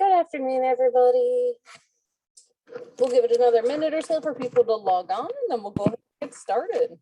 Good afternoon, everybody. We'll give it another minute or so for people to log on, and then we'll go ahead and get started.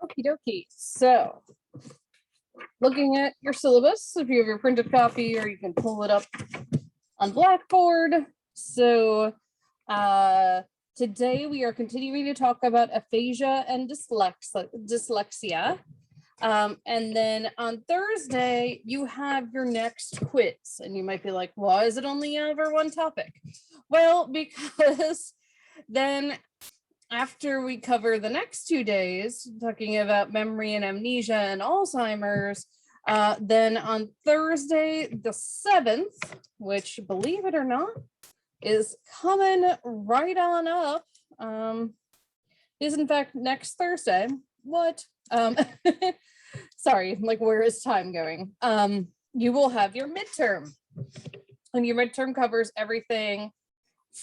Okie dokie. So, looking at your syllabus, if you have your printed copy, or you can pull it up on Blackboard. So, today we are continuing to talk about aphasia and dyslexia. And then on Thursday, you have your next quiz. And you might be like, why is it only ever one topic? Well, because then after we cover the next 2 days, talking about memory and amnesia and Alzheimer's, then on Thursday, the 7th, which, believe it or not, is coming right on up, is in fact next Thursday. What? Sorry, like, where is time going? You will have your midterm. And your midterm covers everything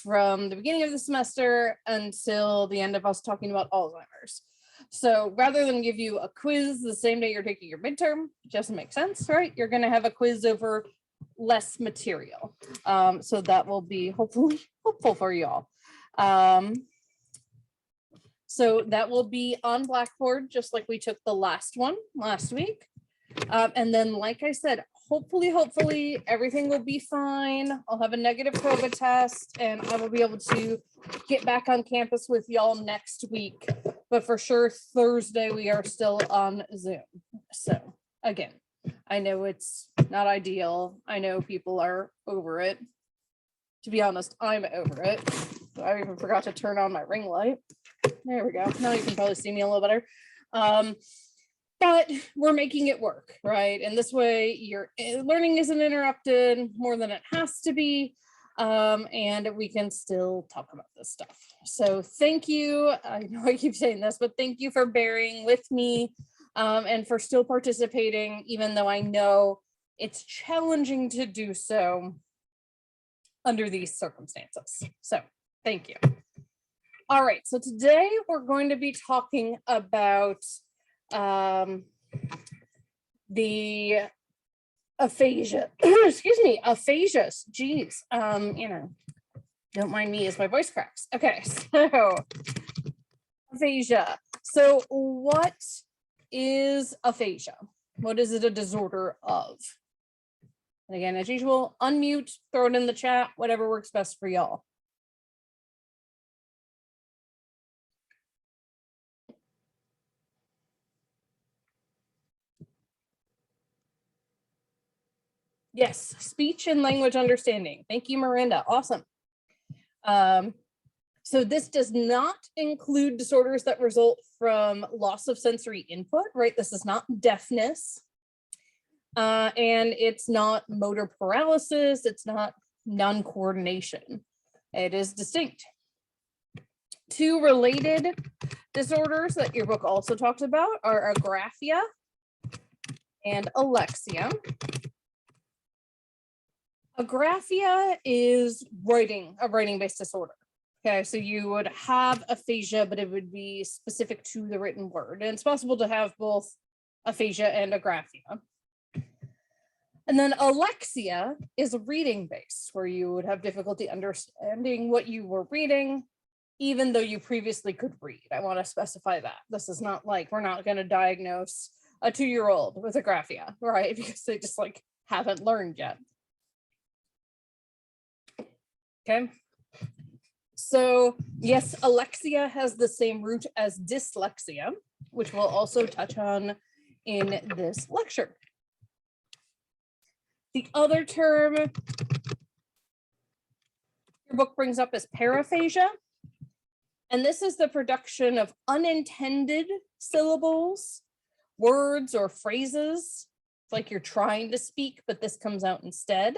from the beginning of the semester until the end of us talking about Alzheimer's. So rather than give you a quiz the same day you're taking your midterm, just makes sense, right? You're going to have a quiz over less material. So that will be hopefully helpful for you all. So that will be on Blackboard, just like we took the last one last week. And then, like I said, hopefully everything will be fine. I'll have a negative COVID test and I will be able to get back on campus with y'all next week. But for sure, Thursday, we are still on Zoom. So again, I know it's not ideal. I know people are over it. To be honest, I'm over it. So I even forgot to turn on my ring light. There we go. Now you can probably see me a little better. But we're making it work, right? And this way your learning isn't interrupted more than it has to be. And we can still talk about this stuff. So thank you. I know I keep saying this, but thank you for bearing with me and for still participating, even though I know it's challenging to do so under these circumstances. So thank you. All right, so today we're going to be talking about the aphasia, excuse me, aphasias. Geez, you know, don't mind me as my voice cracks. Okay, so aphasia. So what is aphasia? What is it a disorder of? And again, as usual, unmute, throw it in the chat, whatever works best for y'all. Yes, speech and language understanding. Thank you, Miranda. Awesome. So this does not include disorders that result from loss of sensory input, right? This is not deafness. And it's not motor paralysis. It's not non-coordination. It is distinct. 2 related disorders that your book also talked about are agraphia and alexia. Agraphia is a writing-based disorder. Okay, so you would have aphasia, but it would be specific to the written word. And it's possible to have both aphasia and agraphia. And then alexia is reading based, where you would have difficulty understanding what you were reading, even though you previously could read. I want to specify that. This is not like we're not going to diagnose a 2-year-old with agraphia, right? Because they just like haven't learned yet. Okay. So yes, alexia has the same root as dyslexia, which we'll also touch on in this lecture. The other term your book brings up is paraphasia. And this is the production of unintended syllables, words, or phrases. It's like you're trying to speak, but this comes out instead,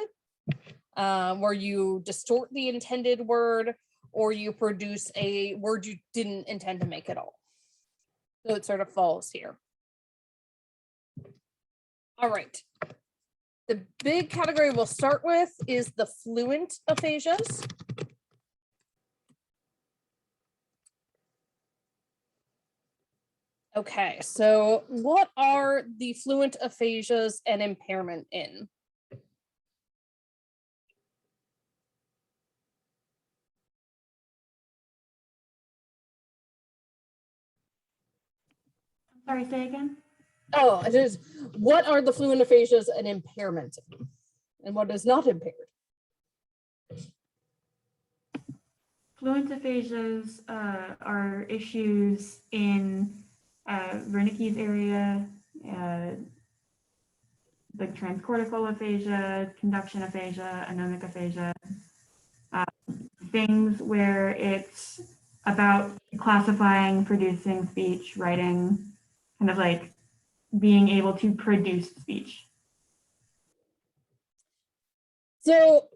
where you distort the intended word or you produce a word you didn't intend to make at all. So it sort of falls here. All right. The big category we'll start with is the fluent aphasias. Okay, so what are the fluent aphasias and impairment in? Sorry, say again. Oh, it is. What are the fluent aphasias and impairment in? And what is not impaired? Fluent aphasias are issues in Wernicke's area, like transcortical aphasia, conduction aphasia, anomic aphasia, things where it's about classifying, producing speech, writing, kind of like being able to produce speech. So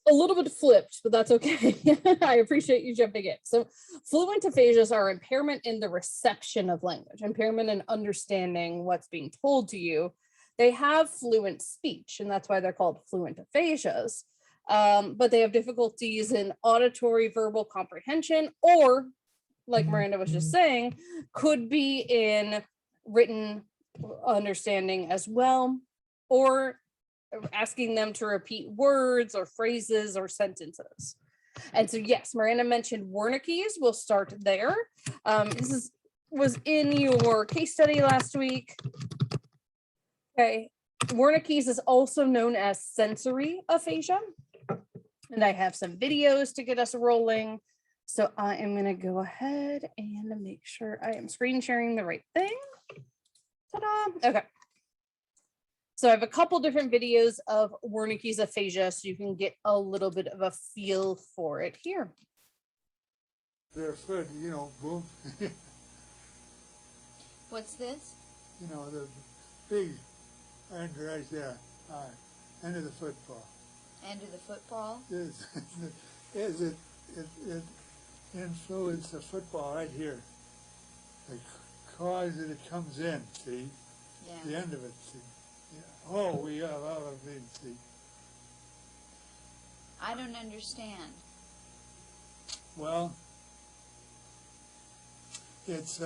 a little bit flipped, but that's okay. I appreciate you jumping in. So fluent aphasias are impairment in the reception of language, impairment in understanding what's being told to you. They have fluent speech, and that's why they're called fluent aphasias. But they have difficulties in auditory verbal comprehension, or like Miranda was just saying, could be in written understanding as well, or asking them to repeat words or phrases or sentences. And so, yes, Miranda mentioned Wernicke's. We'll start there. This was in your case study last week. Okay, Wernicke's is also known as sensory aphasia. And I have some videos to get us rolling. So I am going to go ahead and make sure I am screen sharing the right thing. Ta-da! Okay. So I have a couple different videos of Wernicke's aphasia so you can get a little bit of a feel for it here. Their foot, you know, boom. What's this? You know, the big end right there, end of the football. End of the football? Is it influence the football right here. The cause that it comes in, see? Yeah. The end of it, see? Yeah. Oh, we have all of these, see? I don't understand. Well, it's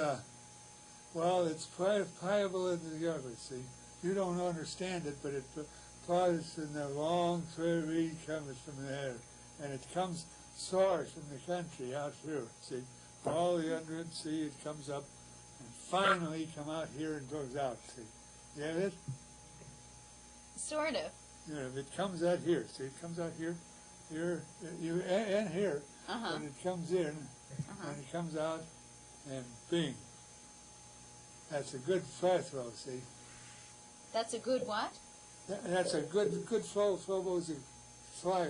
pliable in the other, see? You don't understand it, but it applies in the long reed comes from there. And it comes source from the country out through, see? All the underage, see, it comes up and finally come out here and goes out, see? You have it? Sort of. You know, if it comes out here, see, it comes out here, here, and here, and it comes in, and it comes out, and bing. That's a good fly throw, see? That's a good what? That's a good flow goes a fly,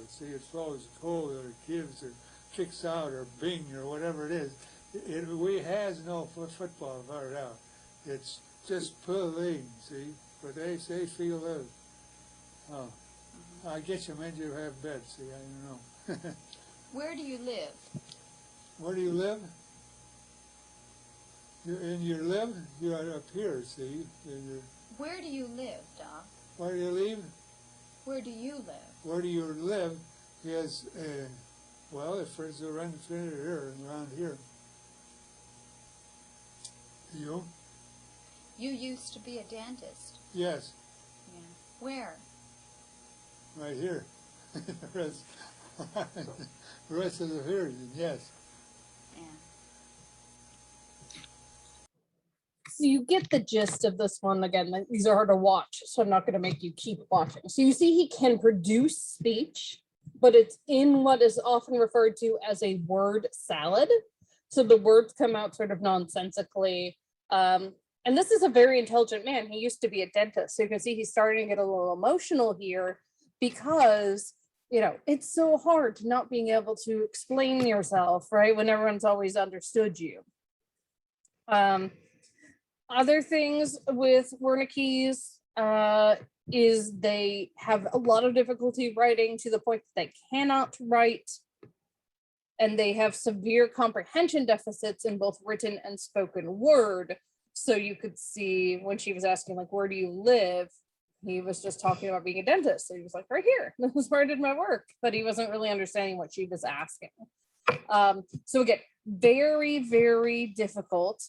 see, it flows cold, or it gives, or kicks out, or bing, or whatever it is. We has no football far out. It's just pulling, see, but they feel it. Oh, I guess you meant you have bed, see, I don't know. Where do you live? Where do you live? You are up here, see. Where do you live, Doc? Where do you live? Where do you live? Where do you live is Well, if it's around here and around here. You? You used to be a dentist. Yes, Yeah. Where? right here. the rest, the rest of the hearing, yes. Yeah. So you get the gist of this one. Again, like, these are hard to watch, so I'm not going to make you keep watching. So you see he can produce speech, but it's in what is often referred to as a word salad. So the words come out sort of nonsensically. And this is a very intelligent man. He used to be a dentist. So you can see he's starting to get a little emotional here because, you know, it's so hard not being able to explain yourself, right? When everyone's always understood you. Other things with Wernicke's is they have a lot of difficulty writing to the point that they cannot write. And they have severe comprehension deficits in both written and spoken word. So you could see when she was asking, like, where do you live? He was just talking about being a dentist. So he was like, right here. This is where I did my work. But he wasn't really understanding what she was asking. So again, very, very difficult.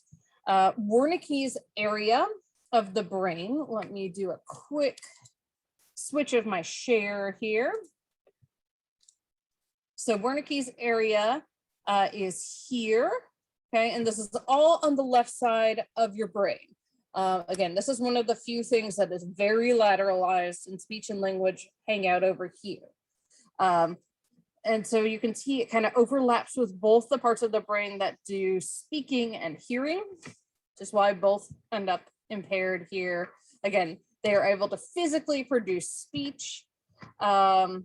Wernicke's area of the brain. Let me do a quick switch of my share here. So Wernicke's area is here, okay? And this is all on the left side of your brain. Again, this is one of the few things that is very lateralized, and speech and language hang out over here. And so you can see it kind of overlaps with both the parts of the brain that do speaking and hearing, which is why both end up impaired here. Again, they are able to physically produce speech, but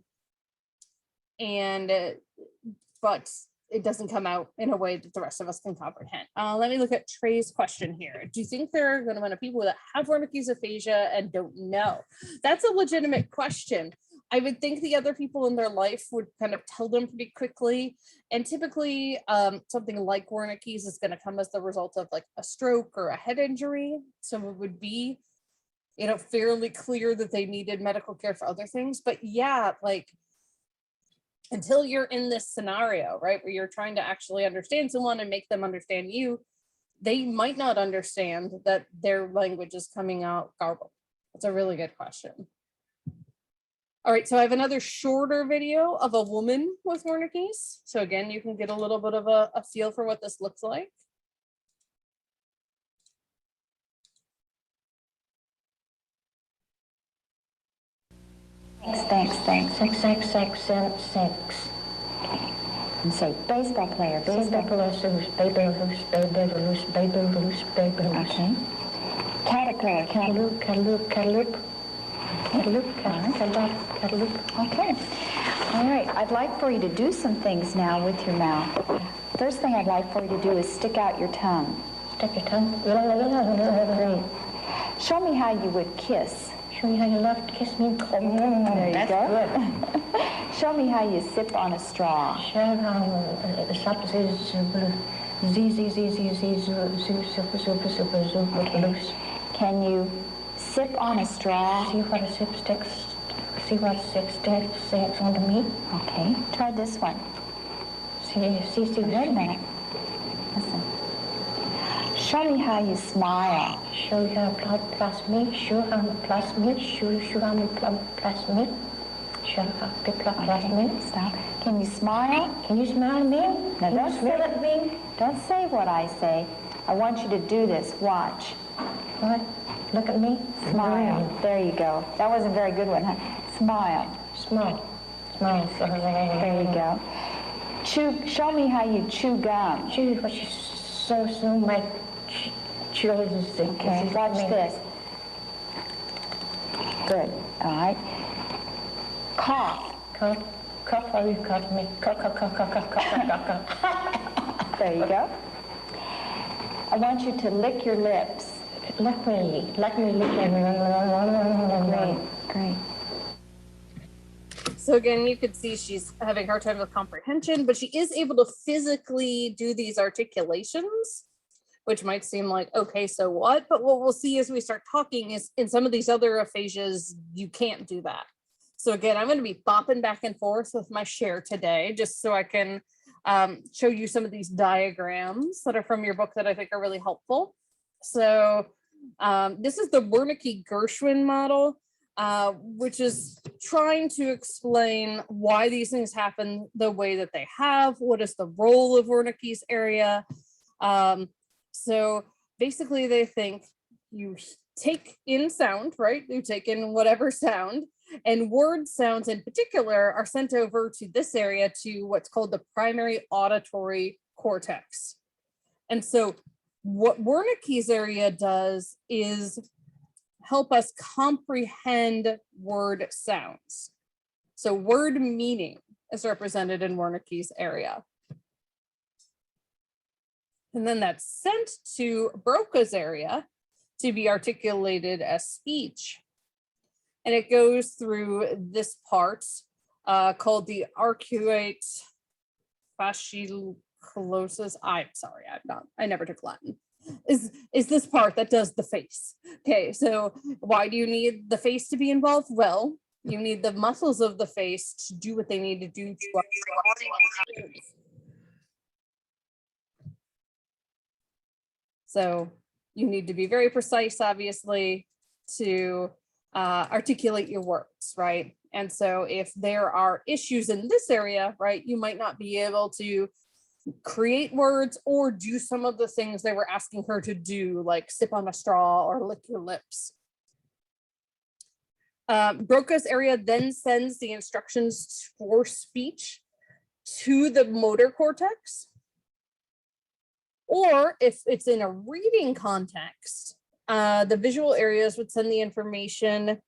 it doesn't come out in a way that the rest of us can comprehend. Let me look at Trey's question here. Do you think there are going to be people that have Wernicke's aphasia and don't know? That's a legitimate question. I would think the other people in their life would kind of tell them pretty quickly. And typically something like Wernicke's is going to come as the result of like a stroke or a head injury. So it would be, you know, fairly clear that they needed medical care for other things. But yeah, like, until you're in this scenario, right, where you're trying to actually understand someone and make them understand you, they might not understand that their language is coming out garbled. That's a really good question. All right, so I have another shorter video of a woman with Wernicke's. So again, you can get a little bit of a feel for what this looks like. Thanks. 6. And say baseball player. Okay. Caterpillar. Okay. All right. I'd like for you to do some things now with your mouth. First thing I'd like for you to do is stick out your tongue. Stick your tongue? Great. Show me how you would kiss. Show me how you love to kiss me. There you That's go. Good. Show me how you sip on a straw. Show me how Can you sip on a straw? See what a sip sticks. See what a sip sticks onto me. Okay. Try this one. See. Wait a minute. Listen. Show me how you smile. Show you how plus me. Show how plus me. Show how plus me. Show how plus me. Stop. Can you smile? Can you smile at me? No, don't smile at me. Don't say what I say. I want you to do this. Watch. What? Look at me. Smile. There you go. That was a very good one, huh? Smile. Smile. There you go. Chew. Show me how you chew gum. Chew what you so my children. Okay. Watch this. Good. All right. Cough. Cough. Or you cough me. Cough. There you go. I want you to lick your lips. Lick me. Great. So again, you could see she's having a hard time with comprehension, but she is able to physically do these articulations, which might seem like, okay, so what? But what we'll see as we start talking is in some of these other aphasias, you can't do that. So again, I'm going to be bopping back and forth with my share today, just so I can show you some of these diagrams that are from your book that I think are really helpful. So this is the Wernicke-Gershwin model, which is trying to explain why these things happen the way that they have. What is the role of Wernicke's area? So basically they think you take in sound, right? You take in whatever sound, and word sounds in particular are sent over to this area, to what's called the primary auditory cortex. And so what Wernicke's area does is help us comprehend word sounds. So word meaning is represented in Wernicke's area. And then that's sent to Broca's area to be articulated as speech. And it goes through this part called the arcuate fasciculosus. I'm sorry, I never took Latin. Is this part that does the face. Okay, so why do you need the face to be involved? Well, you need the muscles of the face to do what they need to do to. So you need to be very precise, obviously, to articulate your words, right? And so if there are issues in this area, right, you might not be able to create words or do some of the things they were asking her to do, like sip on a straw or lick your lips. Broca's area then sends the instructions for speech to the motor cortex. Or if it's in a reading context, the visual areas would send the information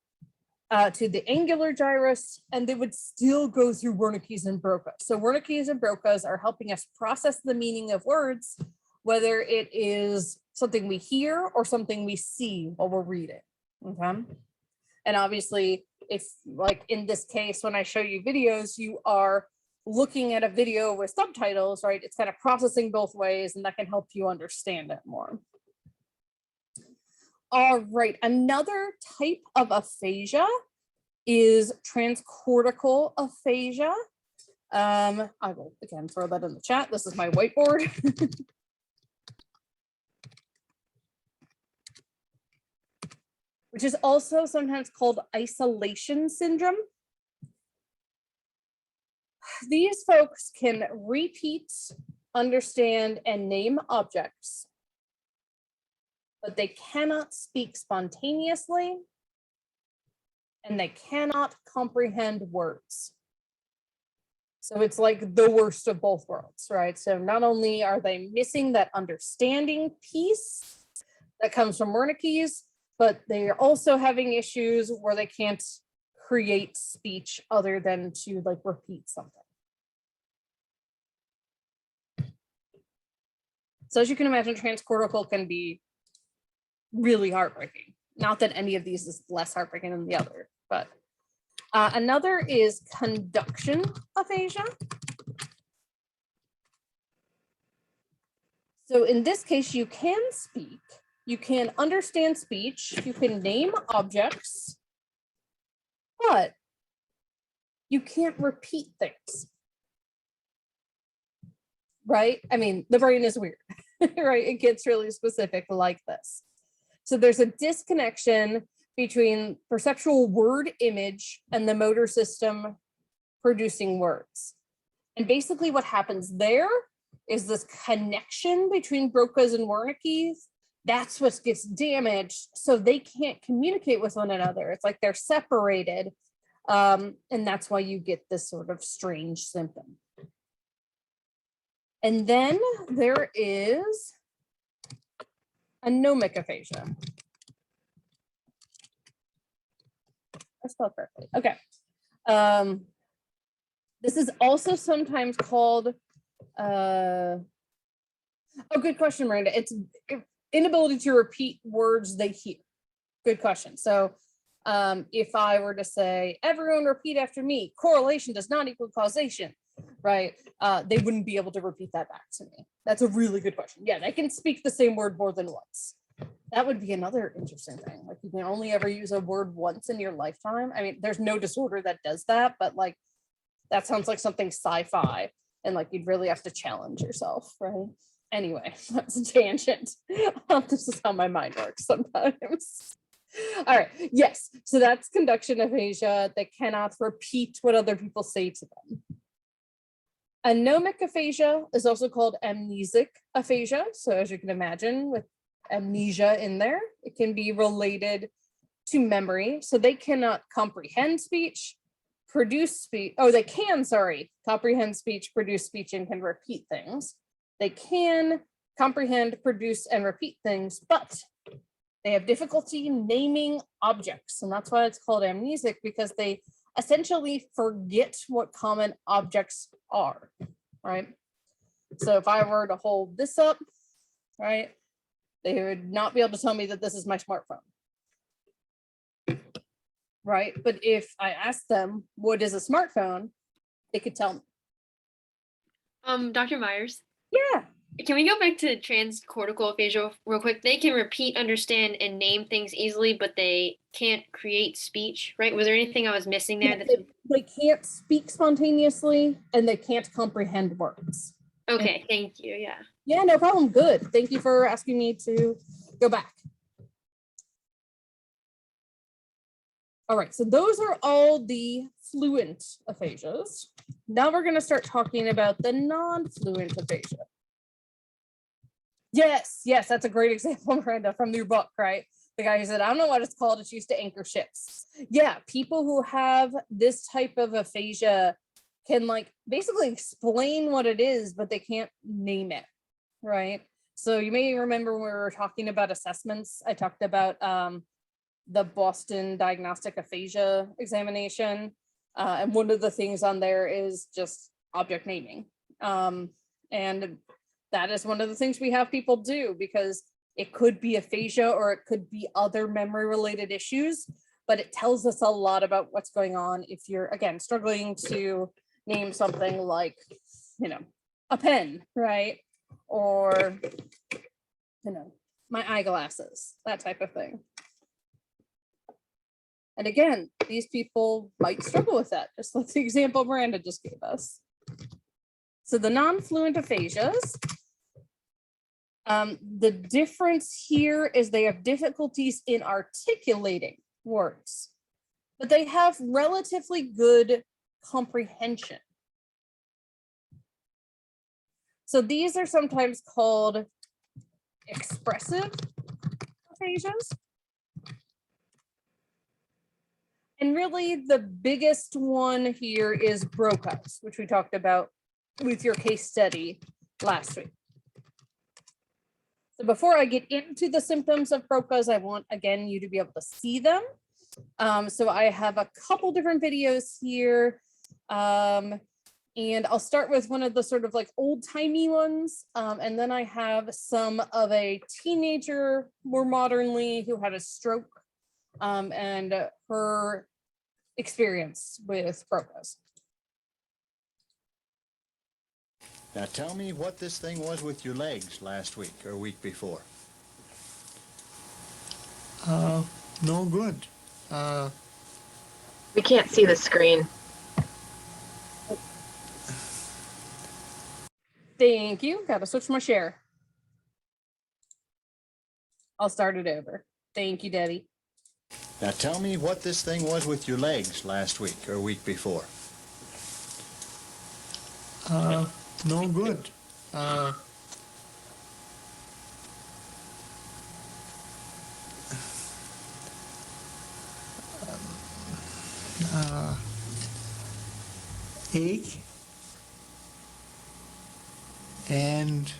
to the angular gyrus, and they would still go through Wernicke's and Broca. So Wernicke's and Broca's are helping us process the meaning of words, whether it is something we hear or something we see while we're reading. Okay. And obviously, if like in this case, when I show you videos, you are looking at a video with subtitles, right? It's kind of processing both ways, and that can help you understand it more. All right, another type of aphasia is transcortical aphasia. I will again throw that in the chat. This is my whiteboard. Which is also sometimes called isolation syndrome. These folks can repeat, understand, and name objects, but they cannot speak spontaneously, and they cannot comprehend words. So it's like the worst of both worlds, right? So not only are they missing that understanding piece that comes from Wernicke's, but they are also having issues where they can't create speech other than to like repeat something. So as you can imagine, transcortical can be really heartbreaking. Not that any of these is less heartbreaking than the other, but another is conduction aphasia. So in this case, you can speak, you can understand speech, you can name objects, but you can't repeat things. Right? I mean, the brain is weird, right? It gets really specific like this. So there's a disconnection between perceptual word image and the motor system producing words. And basically what happens there is this connection between Broca's and Wernicke's. That's what gets damaged. So they can't communicate with one another. It's like they're separated. And that's why you get this sort of strange symptom. And then there is anomic aphasia. I spelled correctly. Okay. This is also sometimes called, oh, good question, Miranda. It's inability to repeat words they hear. Good question. So if I were to say, everyone repeat after me, correlation does not equal causation, right? They wouldn't be able to repeat that back to me. That's a really good question. Yeah, they can speak the same word more than once. That would be another interesting thing. Like you can only ever use a word once in your lifetime. I mean, there's no disorder that does that, but like that sounds like something sci-fi, and like you'd really have to challenge yourself, right? Anyway, that's a tangent. This is how my mind works sometimes. All right, yes. So that's conduction aphasia. They cannot repeat what other people say to them. Anomic aphasia is also called amnesic aphasia. So as you can imagine, with amnesia in there, it can be related to memory. So they cannot comprehend speech, produce speech. Oh, they can, sorry, comprehend speech, produce speech, and can repeat things. They can comprehend, produce, and repeat things, but they have difficulty naming objects. And that's why it's called amnesic, because they essentially forget what common objects are, right? So if I were to hold this up, right, they would not be able to tell me that this is my smartphone, right? But if I asked them, what is a smartphone, they could tell me. Dr. Myers, Yeah, can we go back to transcortical aphasia real quick? They can repeat, understand, and name things easily, but they can't create speech, right? Was there anything I was missing there? yeah, they can't speak spontaneously and they can't comprehend words. Okay, thank you. Yeah. Yeah, no problem. Good. Thank you for asking me to go back. All right, so those are all the fluent aphasias. Now we're going to start talking about the non-fluent aphasia. Yes, that's a great example, Miranda, from your book, right? The guy who said, I don't know what it's called, it's used to anchor ships. Yeah, people who have this type of aphasia can like basically explain what it is, but they can't name it, right? So you may remember when we were talking about assessments, I talked about the Boston Diagnostic Aphasia Examination. And one of the things on there is just object naming. And that is one of the things we have people do, because it could be aphasia or it could be other memory related issues, but it tells us a lot about what's going on if you're, again, struggling to name something like, you know, a pen, right? Or, you know, my eyeglasses, that type of thing. And again, these people might struggle with that, just like the example Miranda just gave us. So the non-fluent aphasias, the difference here is they have difficulties in articulating words, but they have relatively good comprehension. So these are sometimes called expressive aphasias. And really the biggest one here is Broca's, which we talked about with your case study last week. So before I get into the symptoms of Broca's, I want, again, you to be able to see them. So I have a couple different videos here. And I'll start with one of the sort of like old timey ones. And then I have some of a teenager more modernly who had a stroke and her experience with Broca's. Now tell me what this thing was with your legs last week or week before. No good. We can't see the screen. Thank you. Gotta switch my share. I'll start it over. Thank you, Debbie. Now tell me what this thing was with your legs last week or week before. No good. Ache and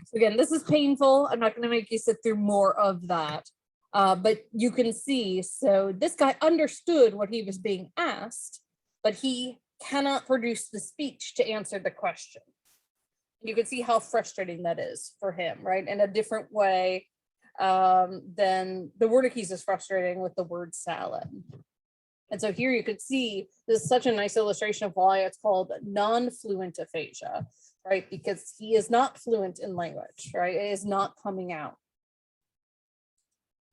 So again, this is painful. I'm not going to make you sit through more of that. But you can see, so this guy understood what he was being asked, but he cannot produce the speech to answer the question. You can see how frustrating that is for him, right? In a different way than the Wernicke's is frustrating with the word salad. And so here you could see this is such a nice illustration of why it's called non-fluent aphasia, right? Because he is not fluent in language, right? It is not coming out.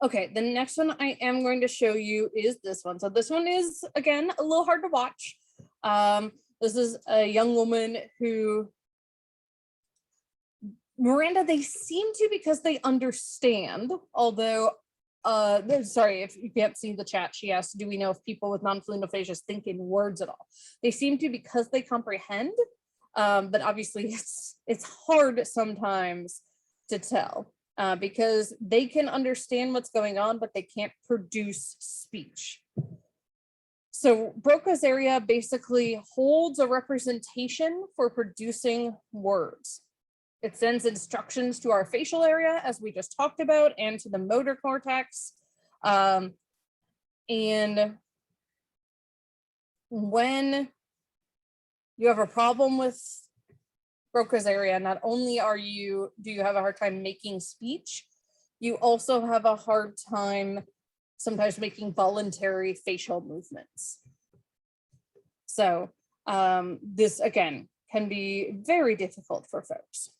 Okay, the next one I am going to show you is this one. So this one is, again, a little hard to watch. This is a young woman who, Miranda, they seem to because they understand, although, sorry, if you can't see the chat, she asked, do we know if people with non-fluent aphasia think in words at all? They seem to because they comprehend, but obviously it's hard sometimes to tell. Because they can understand what's going on, but they can't produce speech. So Broca's area basically holds a representation for producing words. It sends instructions to our facial area, as we just talked about, and to the motor cortex. And when you have a problem with Broca's area, not only do you have a hard time making speech, you also have a hard time sometimes making voluntary facial movements. So this again can be very difficult for folks.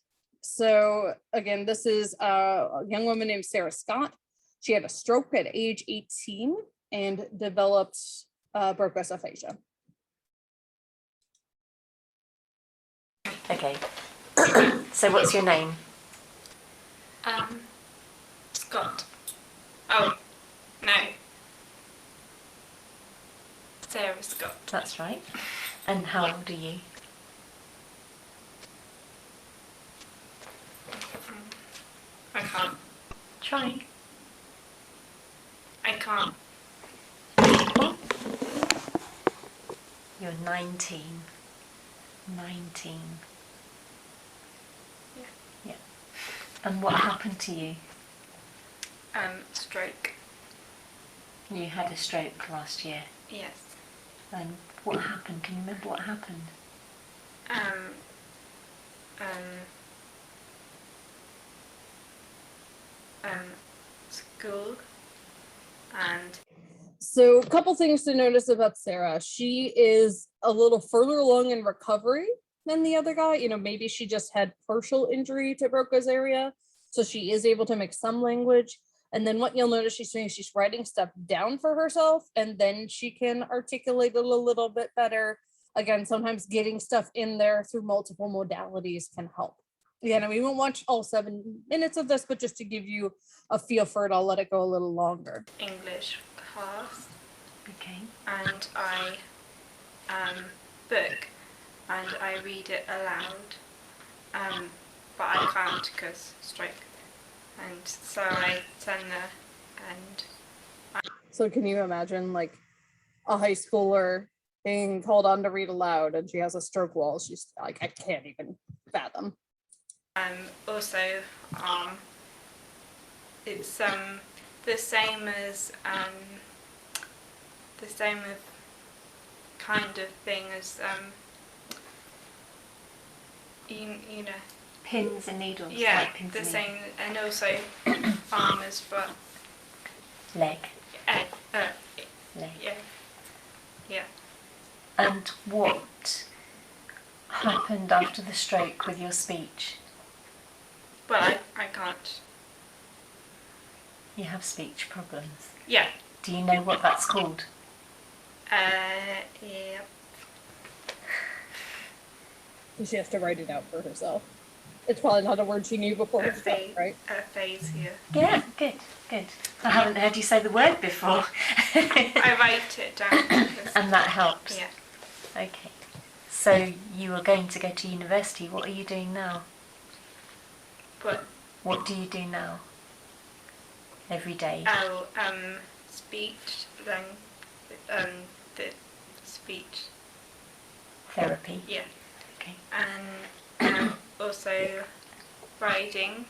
So again, this is a young woman named Sarah Scott. She had a stroke at age 18 and developed Broca's aphasia. Okay. So what's your name? Scott. Oh, no. Sarah Scott. That's right. And how old are you? I can't. Try. I can't. You're 19. 19. Yeah. Yeah. And what happened to you? Stroke. You had a stroke last year. Yes. And what happened? Can you remember what happened? School and So a couple things to notice about Sarah. She is a little further along in recovery than the other guy. You know, maybe she just had partial injury to Broca's area, so she is able to make some language. And then what you'll notice she's doing, she's writing stuff down for herself, and then she can articulate it a little bit better. Again, sometimes getting stuff in there through multiple modalities can help. Yeah, and we won't watch all 7 minutes of this, but just to give you a feel for it, I'll let it go a little longer. English class. Okay. And I book and I read it aloud, but I can't because stroke, and so I turn So can you imagine like a high schooler being called on to read aloud and she has a stroke while she's like, I can't even fathom. also it's the same as the same of kind of thing as you know, Pins and needles. yeah, like pins the and same, and also farmers, but leg. yeah, Leg. yeah. And what happened after the stroke with your speech? But I can't. You have speech problems. Yeah. Do you know what that's called? Yeah. She has to write it out for herself. It's probably not a word she knew before her stroke, right? Aphasia. Yeah, good, good. I haven't heard you say the word before. I write it down. Because, And that helps? yeah. Okay. So you are going to go to university. What are you doing now? But What do you do now? Every day? speech, then the speech. Therapy? Yeah. Okay. And also riding.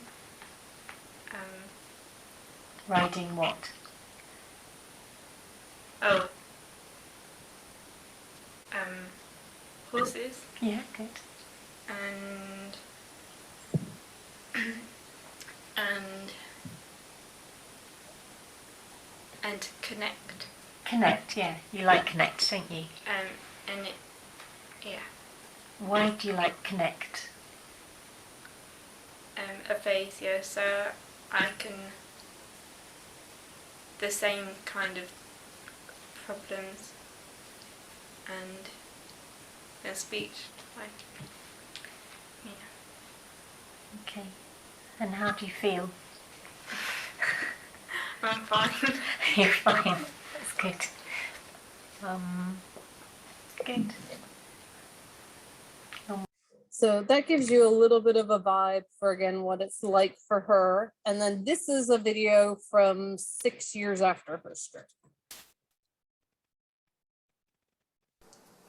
Riding what? Oh. horses Yeah, good. and and and connect. Connect, yeah. You like Connect, don't you? And it, yeah. Why do you like Connect? Aphasia, so I can the same kind of problems and speech like yeah. Okay. And how do you feel? I'm fine. You're fine. That's good. Good. So that gives you a little bit of a vibe for, again, what it's like for her. And then this is a video from 6 years after her stroke.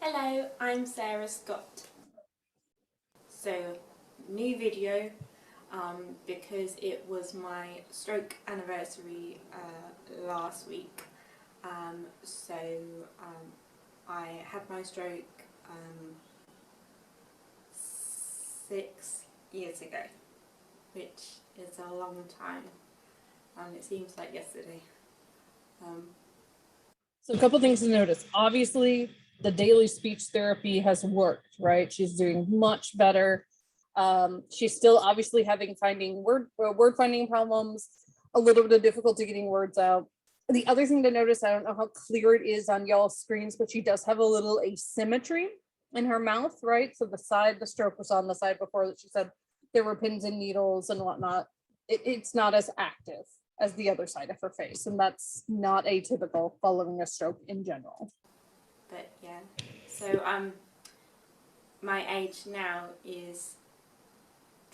Hello, I'm Sarah Scott. So, new video because it was my stroke anniversary last week. I had my stroke 6 years ago, which is a long time, and it seems like yesterday. So a couple things to notice. Obviously, the daily speech therapy has worked, right? She's doing much better. She's still obviously finding word finding problems, a little bit of difficulty getting words out. The other thing to notice, I don't know how clear it is on y'all's screens, but she does have a little asymmetry in her mouth, right? So the stroke was on the side before that she said there were pins and needles and whatnot. It's not as active as the other side of her face, and that's not atypical following a stroke in general. But yeah, so my age now is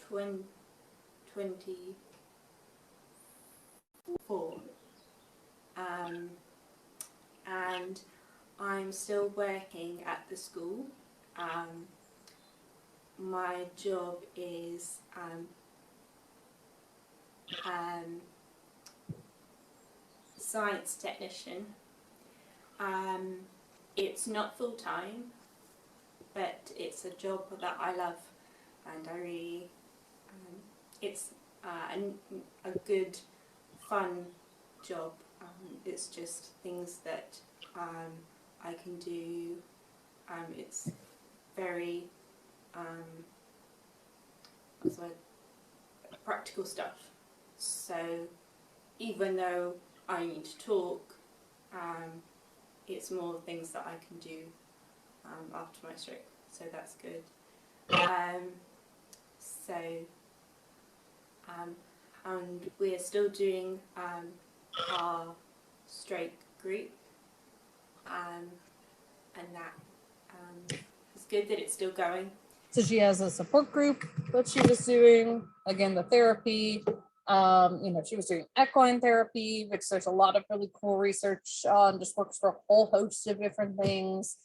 24, and I'm still working at the school. My job is science technician. It's not full-time, but it's a job that I love, and I really, it's a good, fun job. It's just things that I can do. It's very practical stuff. So even though I need to talk, it's more things that I can do after my stroke, so that's good. And we're still doing our stroke group, and that it's good that it's still going. So she has a support group that she was doing, again, the therapy. She was doing equine therapy, which there's a lot of really cool research on, just works for a whole host of different things.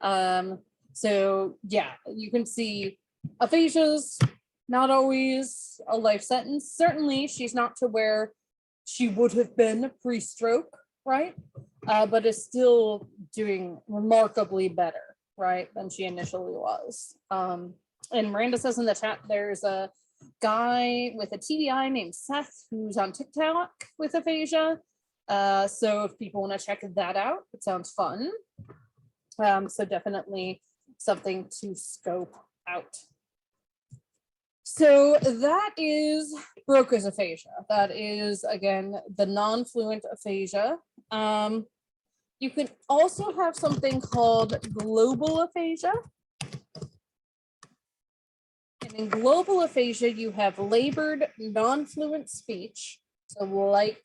So yeah, you can see aphasia's not always a life sentence. Certainly she's not to where she would have been pre-stroke, right? But is still doing remarkably better, right, than she initially was. And Miranda says in the chat, there's a guy with a TBI named Seth who's on TikTok with aphasia. So if people want to check that out, it sounds fun. So definitely something to scope out. So that is Broca's aphasia. That is, again, the non-fluent aphasia. You can also have something called global aphasia. And in global aphasia, you have labored non-fluent speech. So like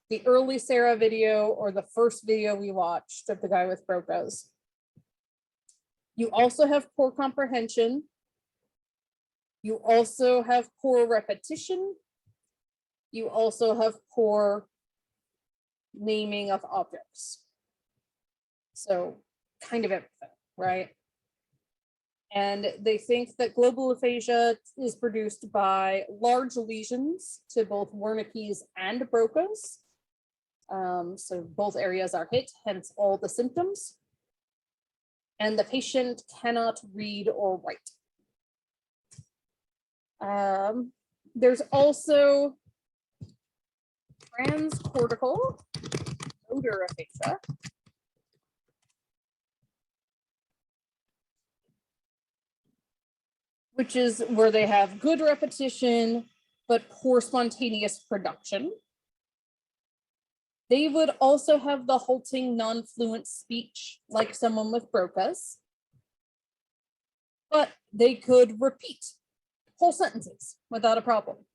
the early Sarah video or the first video we watched of the guy with Broca's. You also have poor comprehension. You also have poor repetition. You also have poor naming of objects. So kind of everything, right? And they think that global aphasia is produced by large lesions to both Wernicke's and Broca's. So both areas are hit, hence all the symptoms. and the patient cannot read or write. There's also transcortical motor aphasia, which is where they have good repetition, but poor spontaneous production. They would also have the halting, non-fluent speech, like someone with Broca's, but they could repeat whole sentences without a problem.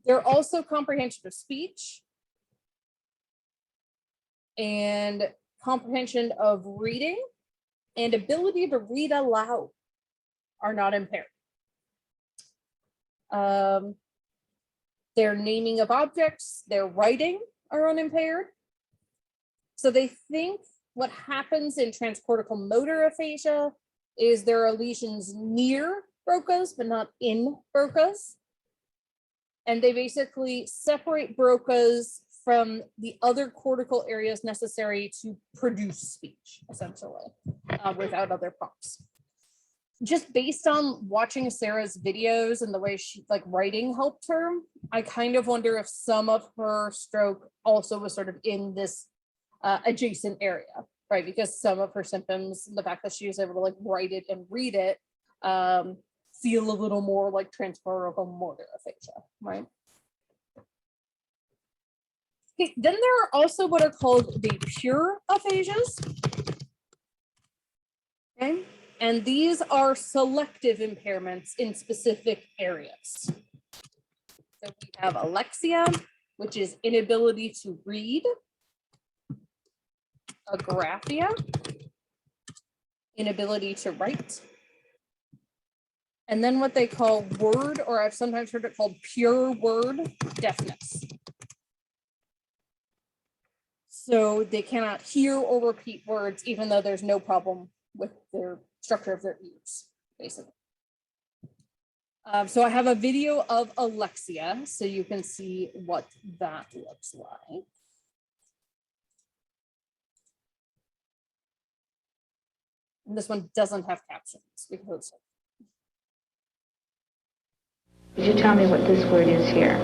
They're also comprehension of speech and comprehension of reading and ability to read aloud are not impaired. Their naming of objects, their writing are unimpaired. So they think what happens in transcortical motor aphasia is there are lesions near Broca's, but not in Broca's. And they basically separate Broca's from the other cortical areas necessary to produce speech, essentially, without other prompts. Just based on watching Sarah's videos and the way she writing helped her, I kind of wonder if some of her stroke also was sort of in this adjacent area, right? Because some of her symptoms, the fact that she was able to write it and read it, feel a little more like transcortical motor aphasia, right? Okay, then there are also what are called the pure aphasias. Okay, and these are selective impairments in specific areas. So we have alexia, which is inability to read, agraphia, inability to write, and then what they call word, or I've sometimes heard it called pure word deafness. So they cannot hear or repeat words, even though there's no problem with their structure of their ears, basically. So I have a video of alexia, so you can see what that looks like. And this one doesn't have captions because. Could you tell me what this word is here?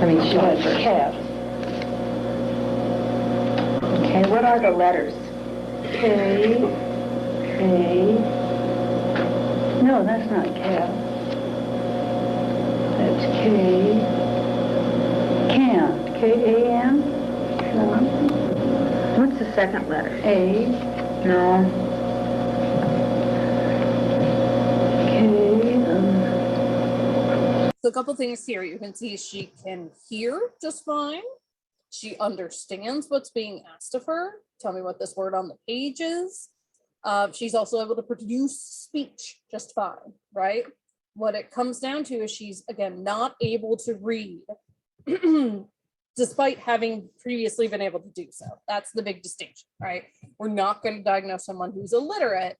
I mean, she has cat. Okay, what are the letters? K, A. No, that's not cat. That's K. Can. K-A-N? No. What's the second letter? A. No. K. So a couple things here. You can see she can hear just fine. She understands what's being asked of her. Tell me what this word on the page is. She's also able to produce speech just fine, right? What it comes down to is she's, again, not able to read, despite having previously been able to do so. That's the big distinction, right? We're not going to diagnose someone who's illiterate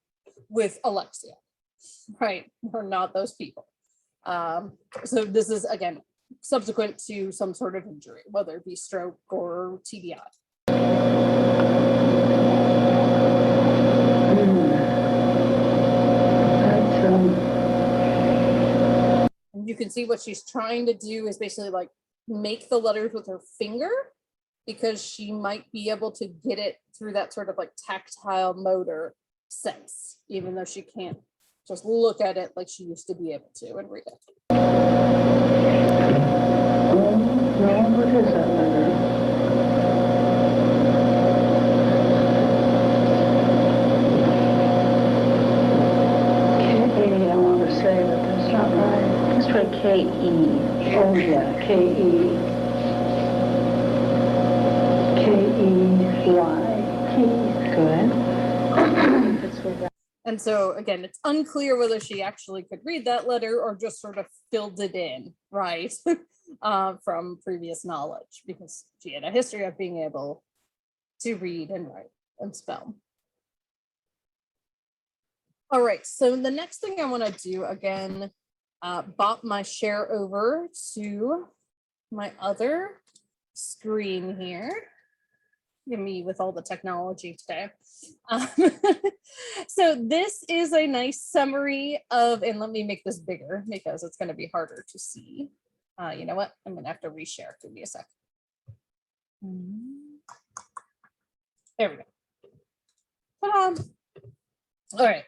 with alexia, right? We're not those people. So this is, again, subsequent to some sort of injury, whether it be stroke or TBI. You can see what she's trying to do is basically make the letters with her finger, because she might be able to get it through that sort of tactile motor sense, even though she can't just look at it like she used to be able to and read it. No, what is that letter? K-A, I want to say, but that's not right. Let's try K-E. Oh, yeah, K-E. K-E-Y. Good. And so again, it's unclear whether she actually could read that letter or just sort of filled it in, right? From previous knowledge, because she had a history of being able to read and write and spell. All right, so the next thing I want to do, again, bop my share over to my other screen here. me with all the technology today. Um, so this is a nice summary of, and let me make this bigger because it's going to be harder to see. You know what? I'm going to have to reshare. Give me a sec. There we go. Ta-da. All right.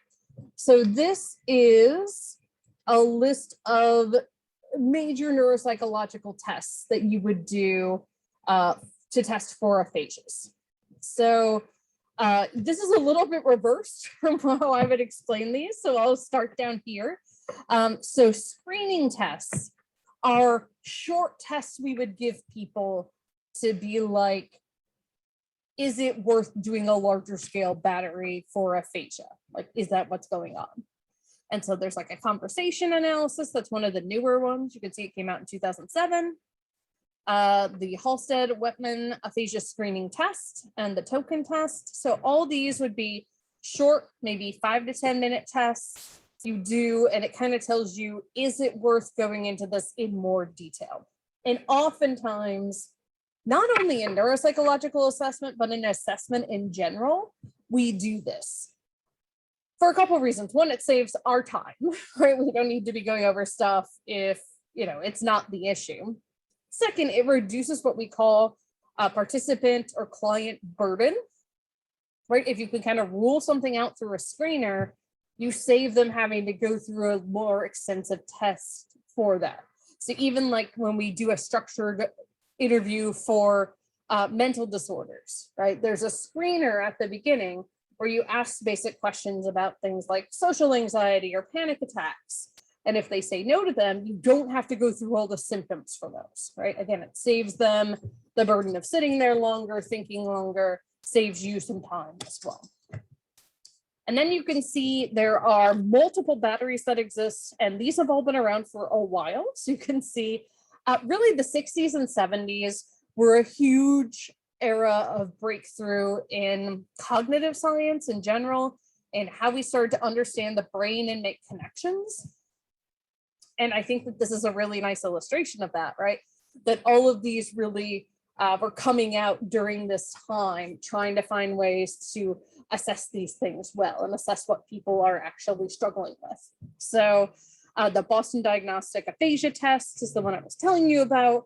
So this is a list of major neuropsychological tests that you would do to test for aphasias. So this is a little bit reversed from how I would explain these. So I'll start down here. So screening tests are short tests we would give people to be like, is it worth doing a larger scale battery for aphasia? Like, is that what's going on? And so there's like a conversation analysis. That's one of the newer ones. You can see it came out in 2007. The Halstead-Wetman aphasia screening test and the token test. So all these would be short, maybe 5 to 10 minute tests you do, and it kind of tells you, is it worth going into this in more detail? And oftentimes, not only in neuropsychological assessment, but in assessment in general, we do this for a couple of reasons. One, it saves our time, right? We don't need to be going over stuff if, it's not the issue. Second, it reduces what we call participant or client burden, right? If you can kind of rule something out through a screener, you save them having to go through a more extensive test for that. So even like when we do a structured interview for mental disorders, right? There's a screener at the beginning where you ask basic questions about things like social anxiety or panic attacks. And if they say no to them, you don't have to go through all the symptoms for those, right? Again, it saves them the burden of sitting there longer, thinking longer, saves you some time as well. And then you can see there are multiple batteries that exist, and these have all been around for a while. So you can see really the 60s and 70s were a huge era of breakthrough in cognitive science in general, and how we started to understand the brain and make connections. And I think that this is a really nice illustration of that, right? That all of these really were coming out during this time, trying to find ways to assess these things well and assess what people are actually struggling with. So the Boston Diagnostic Aphasia Test is the one I was telling you about.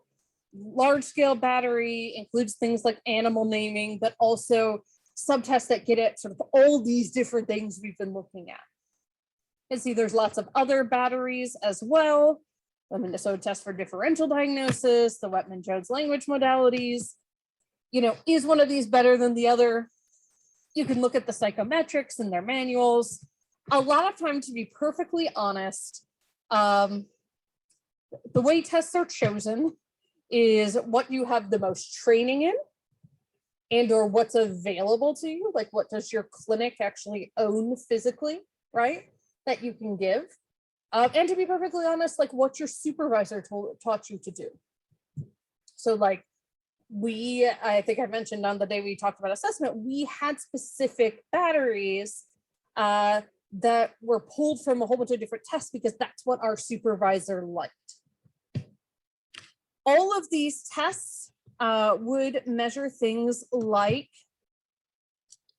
Large scale battery includes things like animal naming, but also subtests that get at sort of all these different things we've been looking at. You can see there's lots of other batteries as well. The Minnesota test for differential diagnosis, the Wetman-Jones language modalities. Is one of these better than the other? You can look at the psychometrics in their manuals. A lot of time, to be perfectly honest, the way tests are chosen is what you have the most training in and or what's available to you, like what does your clinic actually own physically, right, that you can give. And to be perfectly honest, like what your supervisor taught you to do. So like I think I mentioned on the day we talked about assessment, we had specific batteries that were pulled from a whole bunch of different tests because that's what our supervisor liked. All of these tests would measure things like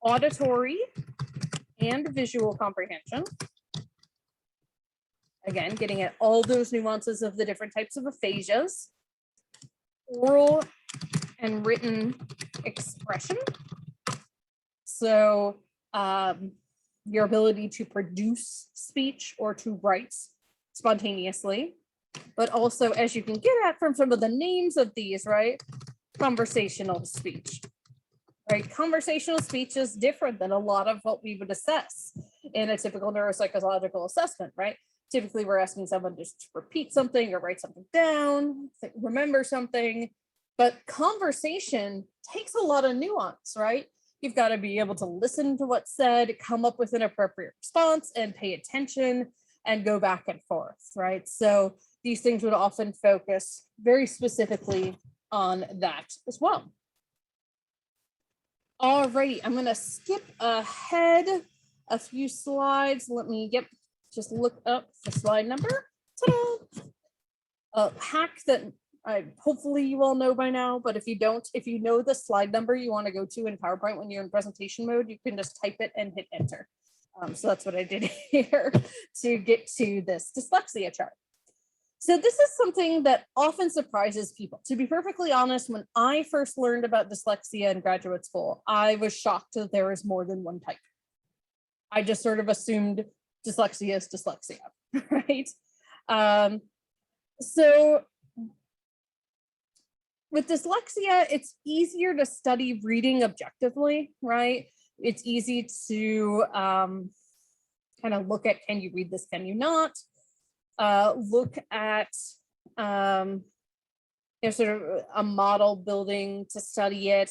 auditory and visual comprehension. Again, getting at all those nuances of the different types of aphasias. Oral and written expression. So your ability to produce speech or to write spontaneously, but also, as you can get at from some of the names of these, right? Conversational speech, right? Conversational speech is different than a lot of what we would assess in a typical neuropsychological assessment, right? Typically, we're asking someone just to repeat something or write something down, remember something, but conversation takes a lot of nuance, right? You've got to be able to listen to what's said, come up with an appropriate response, and pay attention and go back and forth, right? So these things would often focus very specifically on that as well. All right, I'm going to skip ahead a few slides. Let me just look up the slide number. Ta-da! A hack that hopefully you all know by now, but if you don't, if you know the slide number you want to go to in PowerPoint when you're in presentation mode, you can just type it and hit enter. So that's what I did here to get to this dyslexia chart. So this is something that often surprises people. To be perfectly honest, when I first learned about dyslexia in graduate school, I was shocked that there is more than one type. I just sort of assumed dyslexia is dyslexia, right? So with dyslexia, it's easier to study reading objectively, right? It's easy to kind of look at, can you read this, can you not? Look at sort of a model building to study it.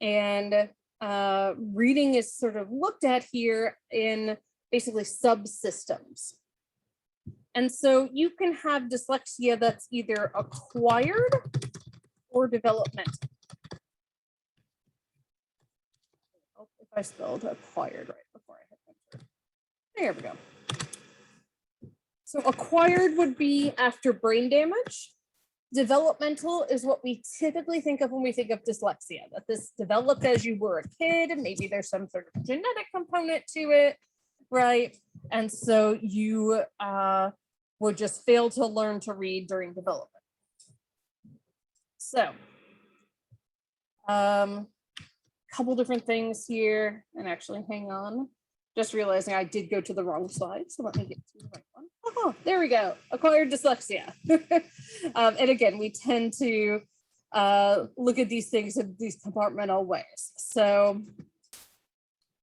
And reading is sort of looked at here in basically subsystems. And so you can have dyslexia that's either acquired or developmental. Oh, if I spelled acquired right before I hit enter. There we go. So acquired would be after brain damage. Developmental is what we typically think of when we think of dyslexia, that this developed as you were a kid, and maybe there's some sort of genetic component to it, right? And so you would just fail to learn to read during development. So, couple different things here, and actually hang on, just realizing I did go to the wrong slide, so let me get to the right one. Oh, there we go, acquired dyslexia. And again, we tend to look at these things in these compartmental ways. So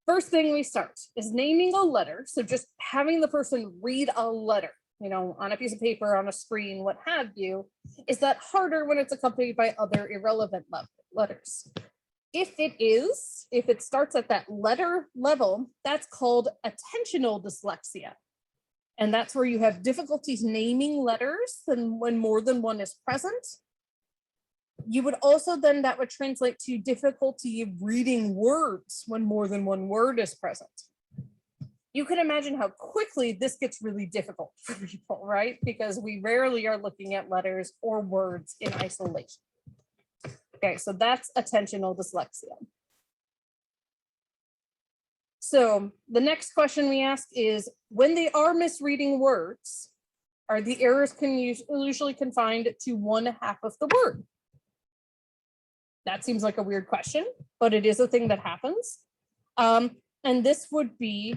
first thing we start is naming a letter. So just having the person read a letter, you know, on a piece of paper, on a screen, what have you. Is that harder when it's accompanied by other irrelevant letters? If it starts at that letter level, that's called attentional dyslexia. And that's where you have difficulties naming letters and when more than one is present. You would also then, that would translate to difficulty reading words when more than one word is present. You can imagine how quickly this gets really difficult for people, right? Because we rarely are looking at letters or words in isolation. Okay, so that's attentional dyslexia. So the next question we ask is, when they are misreading words, are the errors usually confined to one half of the word? That seems like a weird question, but it is a thing that happens. And this would be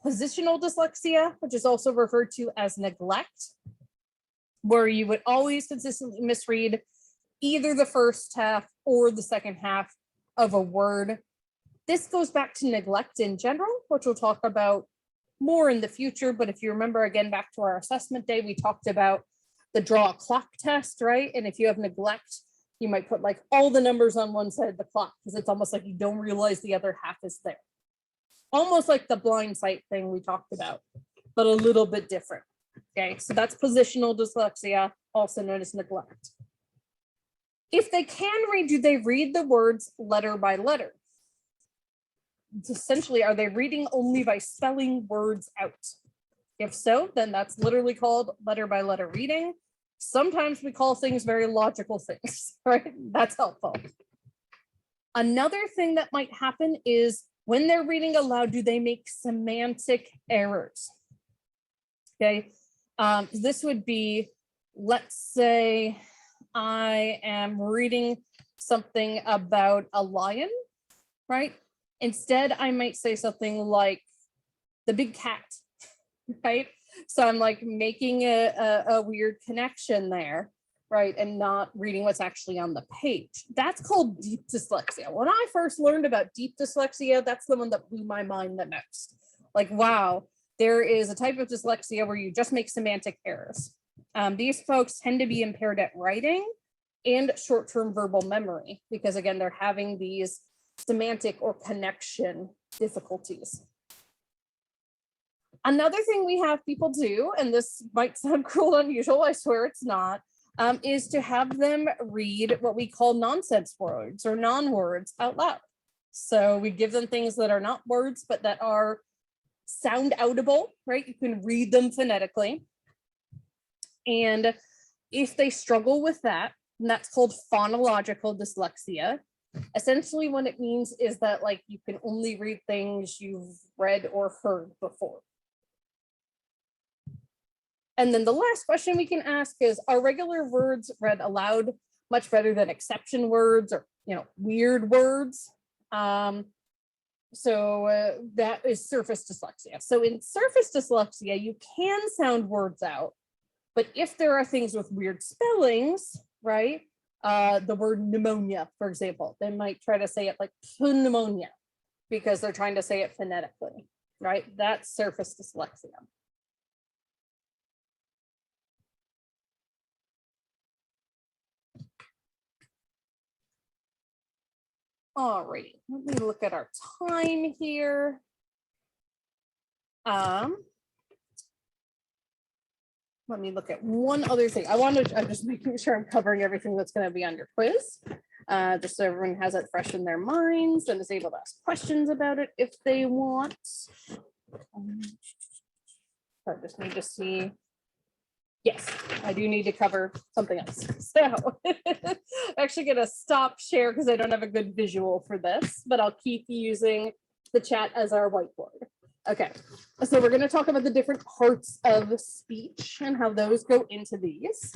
positional dyslexia, which is also referred to as neglect, where you would always consistently misread either the first half or the second half of a word. This goes back to neglect in general, which we'll talk about more in the future. But if you remember, again, back to our assessment day, we talked about the draw a clock test, right? And if you have neglect, you might put like all the numbers on one side of the clock because it's almost like you don't realize the other half is there. Almost like the blind sight thing we talked about, but a little bit different. Okay, so that's positional dyslexia, also known as neglect. If they can read, do they read the words letter by letter? Essentially, are they reading only by spelling words out? If so, then that's literally called letter by letter reading. Sometimes we call things very logical things, right? That's helpful. Another thing that might happen is when they're reading aloud, do they make semantic errors? Okay, this would be, let's say I am reading something about a lion, right? Instead, I might say something like the big cat, right? So I'm like making a weird connection there, right? And not reading what's actually on the page. That's called deep dyslexia. When I first learned about deep dyslexia, that's the one that blew my mind the most. Like, wow, there is a type of dyslexia where you just make semantic errors. These folks tend to be impaired at writing and short-term verbal memory, because again, they're having these semantic or connection difficulties. Another thing we have people do, and this might sound cruel and unusual, I swear it's not, is to have them read what we call nonsense words or non-words out loud. So we give them things that are not words, but that are sound outable, right? You can read them phonetically. And if they struggle with that, and that's called phonological dyslexia. Essentially what it means is that like you can only read things you've read or heard before. And then the last question we can ask is, are regular words read aloud much better than exception words or, weird words? That is surface dyslexia. So in surface dyslexia, you can sound words out, but if there are things with weird spellings, right? The word pneumonia, for example, they might try to say it like pneumonia because they're trying to say it phonetically, right? That's surface dyslexia. All right, let me look at our time here. Let me look at one other thing. I'm just making sure I'm covering everything that's going to be on your quiz, just so everyone has it fresh in their minds and is able to ask questions about it if they want. I just need to see. Yes, I do need to cover something else. So I'm actually going to stop share because I don't have a good visual for this, but I'll keep using the chat as our whiteboard. Okay, so we're going to talk about the different parts of speech and how those go into these.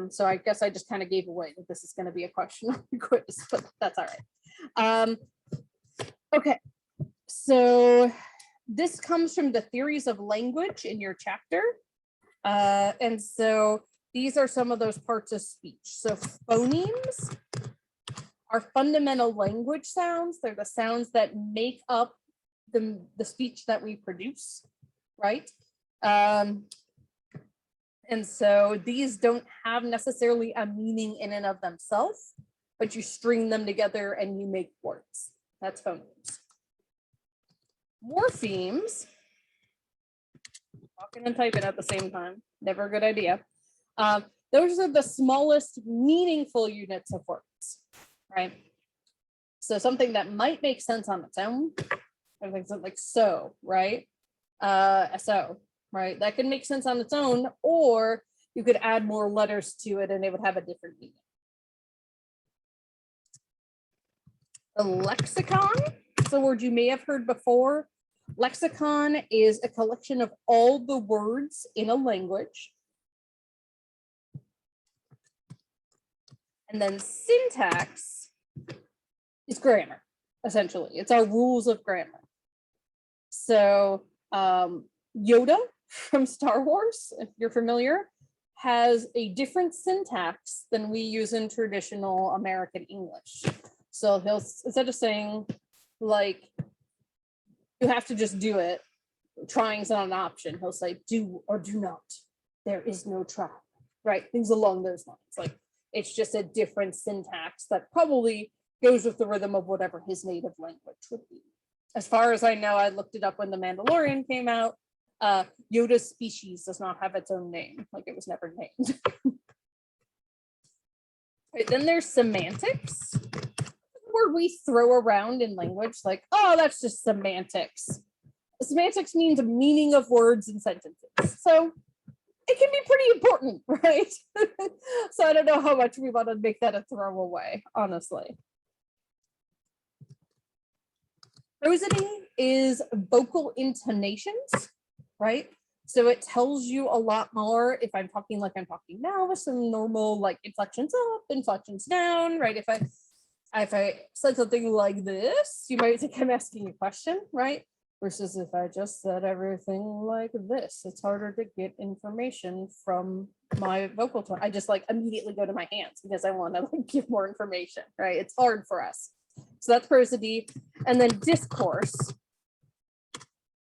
So I guess I just kind of gave away that this is going to be a question on the quiz, but that's all right. Okay, so this comes from the theories of language in your chapter. And so these are some of those parts of speech. So phonemes are fundamental language sounds. They're the sounds that make up the speech that we produce, right? And so these don't have necessarily a meaning in and of themselves, but you string them together and you make words. That's phonemes. Morphemes, talking and typing at the same time, never a good idea. Those are the smallest meaningful units of words, right? So something that might make sense on its own, everything's like so, right? So, right? That can make sense on its own, or you could add more letters to it and it would have a different meaning. A lexicon is a word you may have heard before. Lexicon is a collection of all the words in a language. And then syntax is grammar, essentially. It's our rules of grammar. So Yoda from Star Wars, if you're familiar, has a different syntax than we use in traditional American English. So he'll, instead of saying like, you have to just do it, trying is not an option, he'll say do or do not. There is no try, right? Things along those lines. Like it's just a different syntax that probably goes with the rhythm of whatever his native language would be. As far as I know, I looked it up when The Mandalorian came out. Yoda's species does not have its own name, like it was never named. Right, then there's semantics. Word we throw around in language, like, oh, that's just semantics. Semantics means meaning of words and sentences. So it can be pretty important, right? So I don't know how much we want to make that a throwaway, honestly. Prosody is vocal intonations, right? So it tells you a lot more if I'm talking like I'm talking now with some normal like inflections up, inflections down, right? If I said something like this, you might think I'm asking a question, right? Versus if I just said everything like this, it's harder to get information from my vocal tone. I just like immediately go to my hands because I want to like give more information, right? It's hard for us. So that's prosody. And then discourse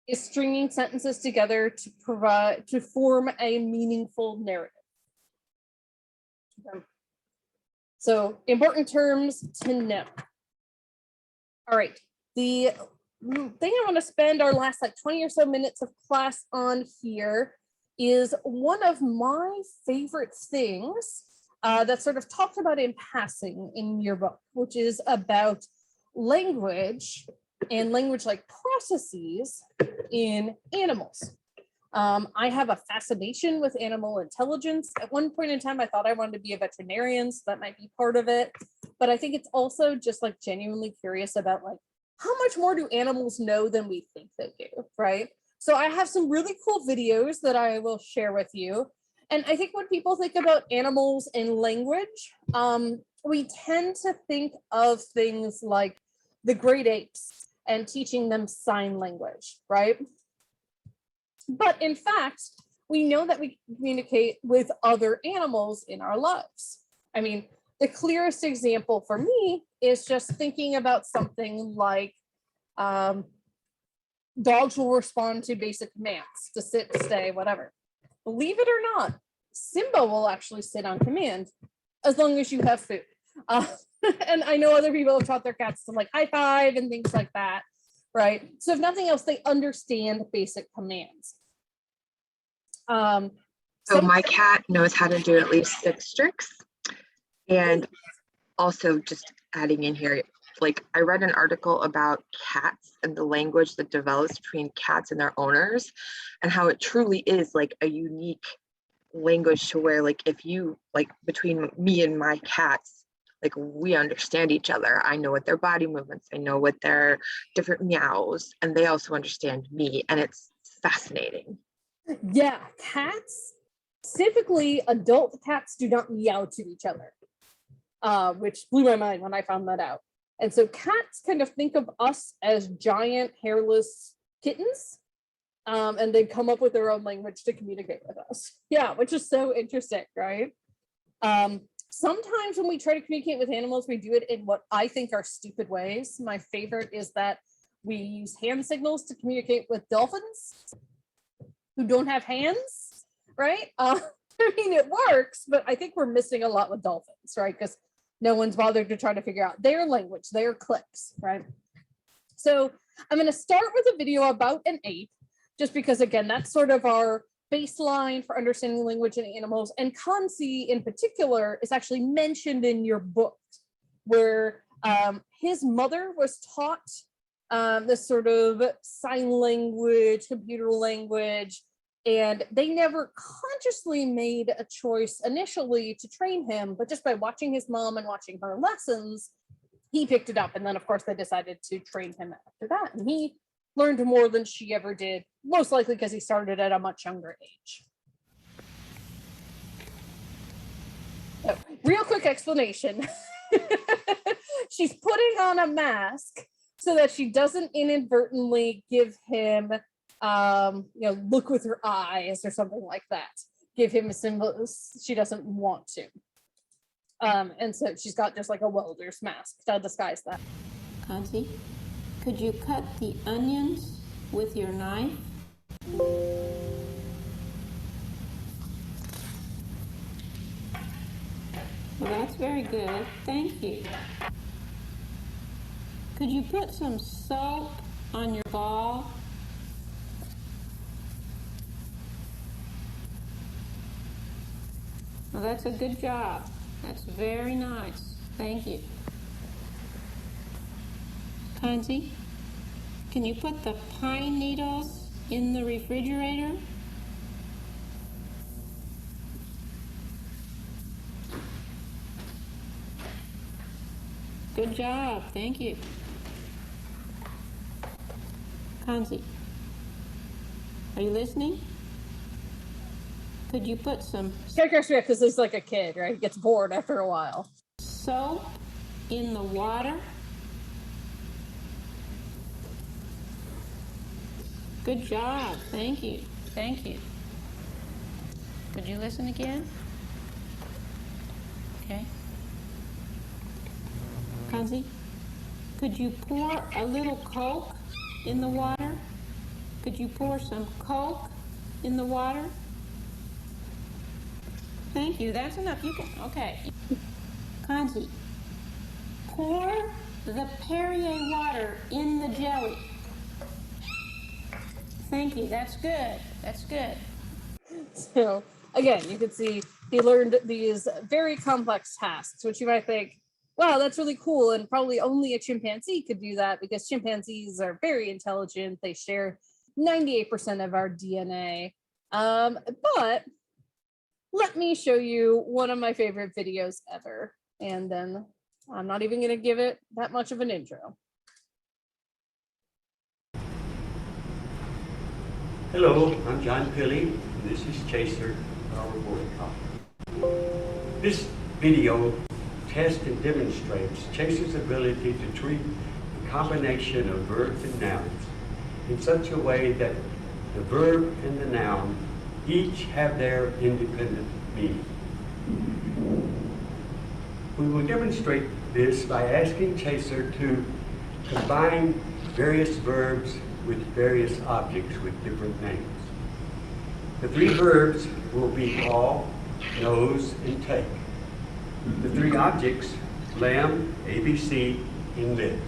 is stringing sentences together to form a meaningful narrative. So important terms to know. All right, the thing I want to spend our last like 20 or so minutes of class on here is one of my favorite things that's sort of talked about in passing in your book, which is about language and language like processes in animals. I have a fascination with animal intelligence. At one point in time, I thought I wanted to be a veterinarian, so that might be part of it. But I think it's also just like genuinely curious about like, how much more do animals know than we think they do, right? So I have some really cool videos that I will share with you. And I think when people think about animals and language, we tend to think of things like the great apes and teaching them sign language, right? But in fact, we know that we communicate with other animals in our lives. I mean, the clearest example for me is just thinking about something like dogs will respond to basic commands to sit, stay, whatever. Believe it or not, Simba will actually sit on command as long as you have food. And I know other people have taught their cats to like high five and things like that, right? So if nothing else, they understand basic commands. So my cat knows how to do at least 6 tricks. And also just adding in here, like I read an article about cats and the language that develops between cats and their owners, and how it truly is like a unique language to where like if you like between me and my cats, like we understand each other. I know what their body movements, I know what their different meows, and they also understand me, and it's fascinating. Yeah, cats, typically adult cats do not meow to each other, which blew my mind when I found that out. And so cats kind of think of us as giant hairless kittens, and they come up with their own language to communicate with us. Yeah, which is so interesting, right? Sometimes when we try to communicate with animals, we do it in what I think are stupid ways. My favorite is that we use hand signals to communicate with dolphins who don't have hands, right? I mean, it works, but I think we're missing a lot with dolphins, right? Because no one's bothered to try to figure out their language, their clicks, right? So I'm going to start with a video about an ape, just because, again, that's sort of our baseline for understanding language in animals. And Kanzi in particular is actually mentioned in your book, where his mother was taught this sort of sign language, computer language, and they never consciously made a choice initially to train him, but just by watching his mom and watching her lessons, he picked it up. And then of course they decided to train him after that. And he learned more than she ever did, most likely because he started at a much younger age. So, real quick explanation. She's putting on a mask so that she doesn't inadvertently give him look with her eyes or something like that. Give him a symbol she doesn't want to. And so she's got just like a welder's mask to disguise that. Kanzi, could you cut the onions with your knife? Well, that's very good. Thank you. Could you put some soap on your ball? Well, that's a good job. That's very nice. Thank you. Kanzi, can you put the pine needles in the refrigerator? Good job. Thank you. Kanzi, are you listening? Could you put some because he's like a kid, right? He gets bored after a while. Soap in the water? Good job. Thank you. Thank you. Could you listen again? Okay. Kanzi, could you pour a little Coke in the water? Could you pour some Coke in the water? Thank you. That's enough. You can. Okay. Kanzi, pour the Perrier water in the jelly. Thank you. That's good. That's good. So again, you can see he learned these very complex tasks, which you might think, wow, that's really cool. And probably only a chimpanzee could do that because chimpanzees are very intelligent. They share 98% of our DNA. But let me show you one of my favorite videos ever. And then I'm not even going to give it that much of an intro. Hello, I'm John Pilley. This is Chaser, our report copy. This video tests and demonstrates Chaser's ability to treat a combination of verbs and nouns in such a way that the verb and the noun each have their independent meaning. We will demonstrate this by asking Chaser to combine various verbs with various objects with different names. The three verbs will be call, nose, and take. The three objects, lamb, ABC, and lips.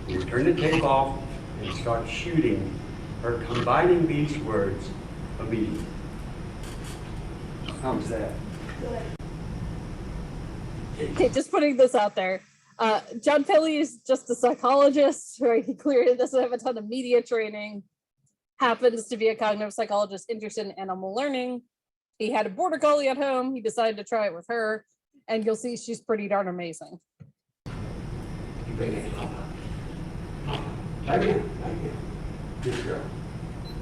We'll turn the tape off and start shooting or combining these words immediately. How's that? Okay, just putting this out there. John Pilley is just a psychologist, right? He clearly doesn't have a ton of media training. Happens to be a cognitive psychologist interested in animal learning. He had a border collie at home. He decided to try it with her, and you'll see she's pretty darn amazing. You bring it, Papa. Right here. Good girl.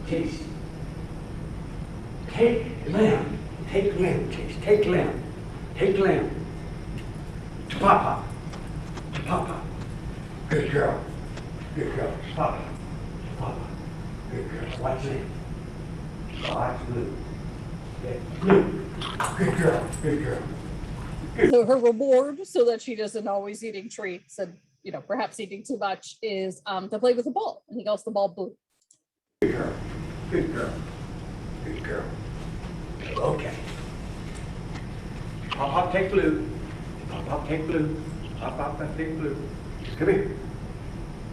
Chase. Take lamb. Take lamb, Chase. Take lamb. Take lamb. To Papa. To Papa. Good girl. Good girl. Papa. Papa. Good girl. Watch it. Watch Blue. Yeah. Blue. Good girl. Good girl. So her reward, so that she doesn't always eating treats and perhaps eating too much, is to play with the ball, and he calls the ball Blue. Good girl. Good girl. Good girl. Okay. Pop, take Blue. Pop, take Blue. Pop, take Blue. Come here.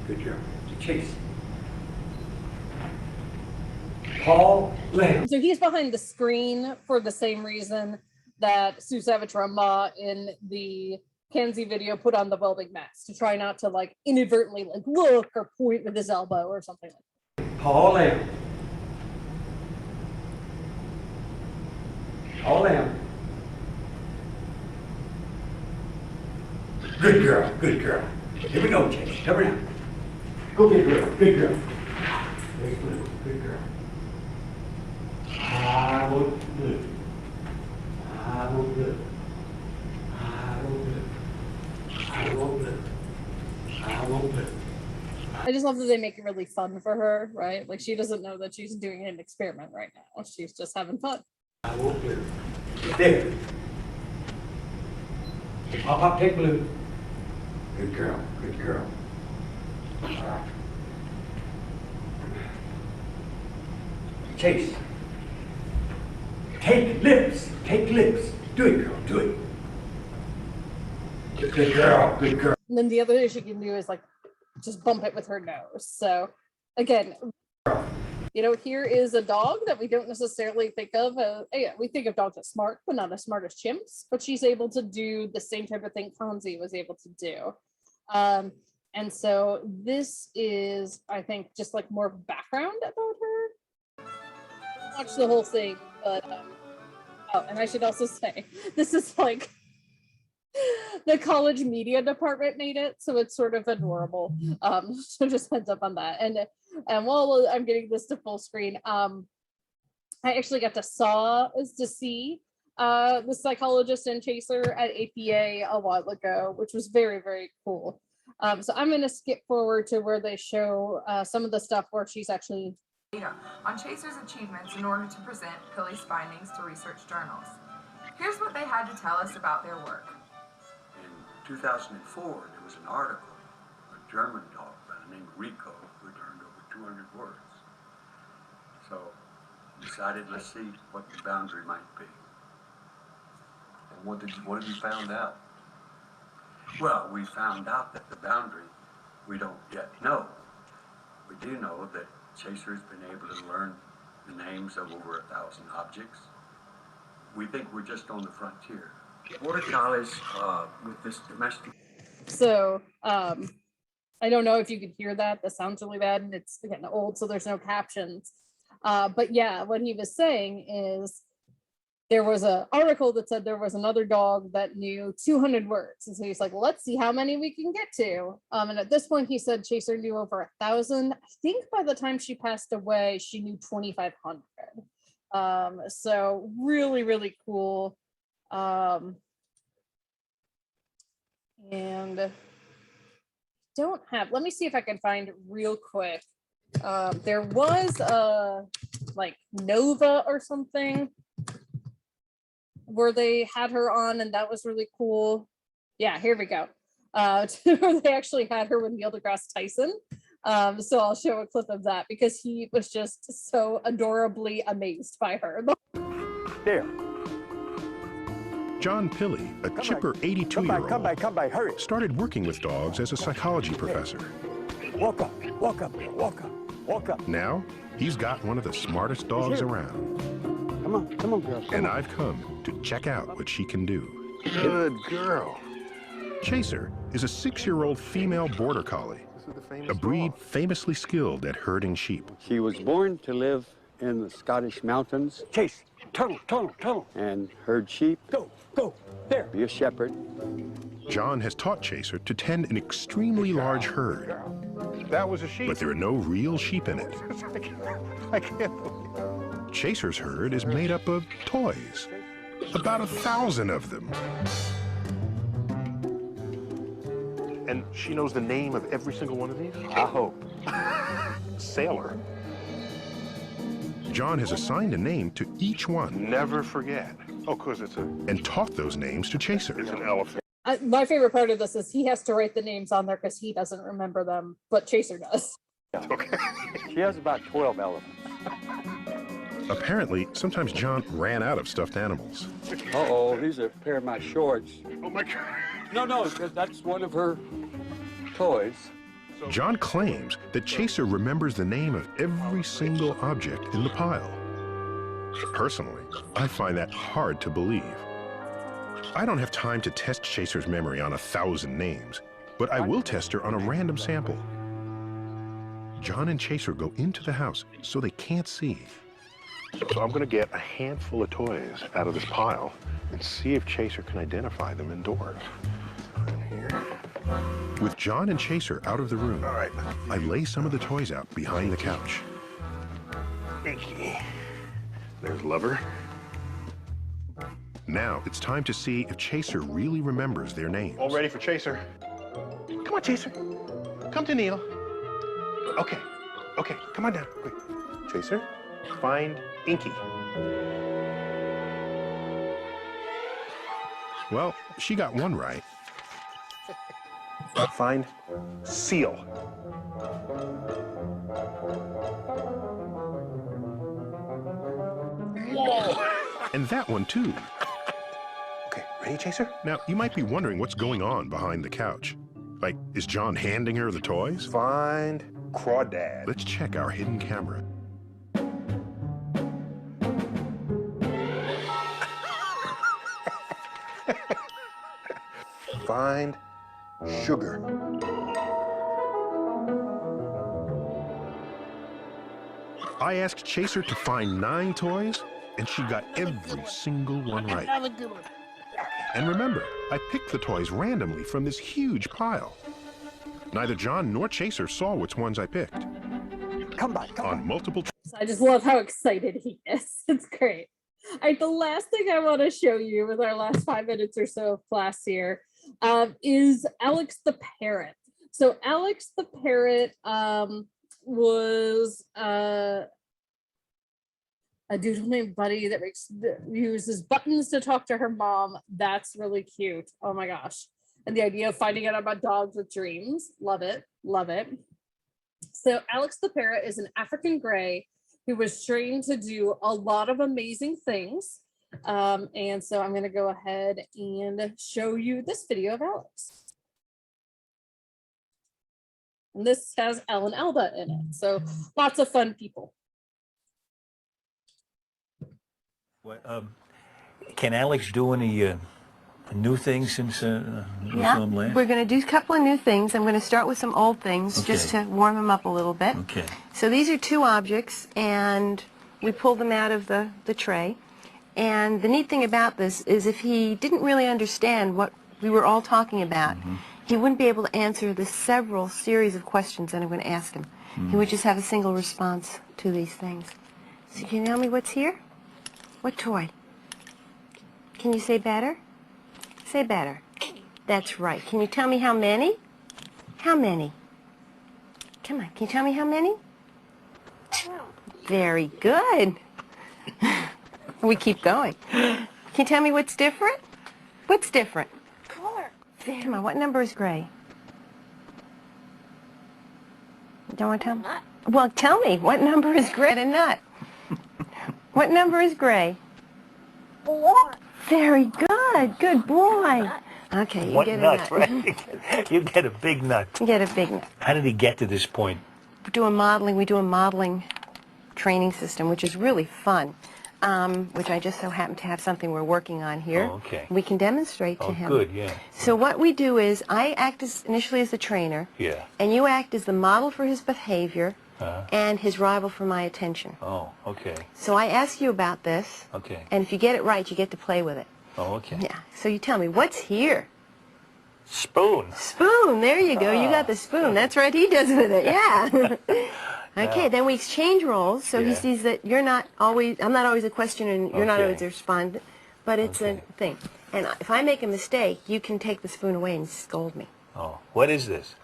Good girl. Chase. Paul Lamb. So he's behind the screen for the same reason that Sue Savage-Rumbaugh in the Kenzie video put on the welding mask, to try not to inadvertently look or point with his elbow or something like that. Paul Lamb. Paul Lamb. Good girl, good girl. Here we go, Chase. Come around. Go get girl, good girl. There's Blue, good girl. I want Blue. I want Blue. I want Blue. I want Blue. I want Blue. I just love that they make it really fun for her, right? She doesn't know that she's doing an experiment right now. She's just having fun. I want Blue. There. Pop, take Blue. Good girl, good girl. All right. Chase. Take lips. Take lips. Do it, girl. Do it. Good girl. Good girl. And then the other thing she can do is just bump it with her nose. So again, here is a dog that we don't necessarily think of. We think of dogs as smart, but not as smart as chimps. But she's able to do the same type of thing Kanzi was able to do. And so this is, I think, just more background about her. Watch the whole thing, but and I should also say, this is the college media department made it, so it's sort of adorable. So just heads up on that. And while I'm getting this to full screen, I actually got to see the psychologist and Chaser at APA a while ago, which was very, very cool. So I'm going to skip forward to where they show some of the stuff where she's actually data on Chaser's achievements in order to present Pilley's findings to research journals. Here's what they had to tell us about their work. In 2004, there was an article, a German dog by the name of Rico, who learned over 200 words. So decided, let's see what the boundary might be. And what have you found out? Well, we found out that the boundary we don't yet know. We do know that Chaser has been able to learn the names of over 1,000 objects. We think we're just on the frontier. Border collies with this domestic. So I don't know if you could hear that. The sound's really bad, and it's getting old, so there's no captions. But yeah, what he was saying is there was an article that said there was another dog that knew 200 words. And so he's like, well, let's see how many we can get to. And at this point, he said Chaser knew over 1,000. I think by the time she passed away, she knew 2,500. So really, really cool. And don't have, let me see if I can find real quick. There was a like Nova or something where they had her on, and that was really cool. Yeah, here we go. They actually had her with Neil deGrasse Tyson. So I'll show a clip of that because he was just so adorably amazed by her. There. John Pilley, a chipper 82-year-old, Come back, hurry. started working with dogs as a psychology professor. Walk up. Now, he's got one of the smartest dogs around. Come on, girl. And I've come to check out what she can do. Good girl. Chaser is a 6-year-old female border collie, a breed famously skilled at herding sheep. She was born to live in the Scottish mountains. Chase, tunnel. And herd sheep. Go, there. Be a shepherd. John has taught Chaser to tend an extremely large herd. That was a sheep. But there are no real sheep in it. I can't believe it. Chaser's herd is made up of toys, about 1,000 of them. And she knows the name of every single one of these? I hope. Sailor. John has assigned a name to each one. Never forget. Oh, because it's and taught those names to Chaser. an elephant. My favorite part of this is he has to write the names on there because he doesn't remember them, but Chaser does. Okay. She has about 12 elephants. Apparently, sometimes John ran out of stuffed animals. Uh-oh, these are a pair of my shorts. Oh, my God. No, that's one of her toys. John claims that Chaser remembers the name of every single object in the pile. Personally, I find that hard to believe. I don't have time to test Chaser's memory on 1,000 names, but I will test her on a random sample. John and Chaser go into the house so they can't see. So I'm going to get a handful of toys out of this pile and see if Chaser can identify them indoors. Here. With John and Chaser out of the room, All right. I lay some of the toys out behind the couch. Inky. There's Lover. Now it's time to see if Chaser really remembers their names. All ready for Chaser. Come on, Chaser. Come to Neil. Okay, come on down. Quick. Chaser, find Inky. Well, she got one right. Find Seal. Whoa! And that one too. Okay, ready, Chaser? Now, you might be wondering what's going on behind the couch. Like, is John handing her the toys? Find Crawdad. Let's check our hidden camera. Find Sugar. I asked Chaser to find 9 toys, and she got every single one right. And remember, I picked the toys randomly from this huge pile. Neither John nor Chaser saw which ones I picked. Come back. On multiple I just love how excited he is. It's great. The last thing I want to show you with our last 5 minutes or so of class here is Alex the Parrot. So Alex the Parrot was a dude named Buddy that uses buttons to talk to her mom. That's really cute. Oh my gosh. And the idea of finding out about dogs with dreams. Love it. Love it. So Alex the Parrot is an African gray who was trained to do a lot of amazing things. And so I'm going to go ahead and show you this video of Alex. And this has Ellen Elba in it. So lots of fun people. Can Alex do any new things since Yeah, last? we're going to do a couple of new things. I'm going to start with some old things just to warm them up a little bit. Okay. So these are 2 objects, and we pull them out of the tray. And the neat thing about this is if he didn't really understand what we were all talking about, he wouldn't be able to answer the several series of questions that I'm going to ask him. He would just have a single response to these things. So can you tell me what's here? What toy? Can you say better? Say better. That's right. Can you tell me how many? How many? Come on, can you tell me how many? Very good. We keep going. Can you tell me what's different? What's different? Color. Come on, what number is gray? You don't want to tell me? Well, tell me, what number is gray and nut? What number is gray? 4. Very good. Good boy. Okay, you What get a nut, nut. right? You get a big nut. You get a big nut. How did he get to this point? We do a modeling training system, which is really fun, which I just so happen to have something we're working on here. Oh, okay. We can demonstrate to Oh, him. good, yeah. So what we do is I act initially as the trainer, Yeah. and you act as the model for his behavior and his rival for my attention. Oh, okay. So I ask you about this, Okay. and if you get it right, you get to play with it. Oh, okay. Yeah. So you tell me, what's here? Spoon. Spoon. There you go. You got the spoon. That's right. He does with it. Yeah. Okay. Then we exchange roles. So he sees that you're not always. I'm not always a questioner, and you're not always a respondent. But it's a thing. And if I make a mistake, you can take the spoon away and scold me. Oh, what is this?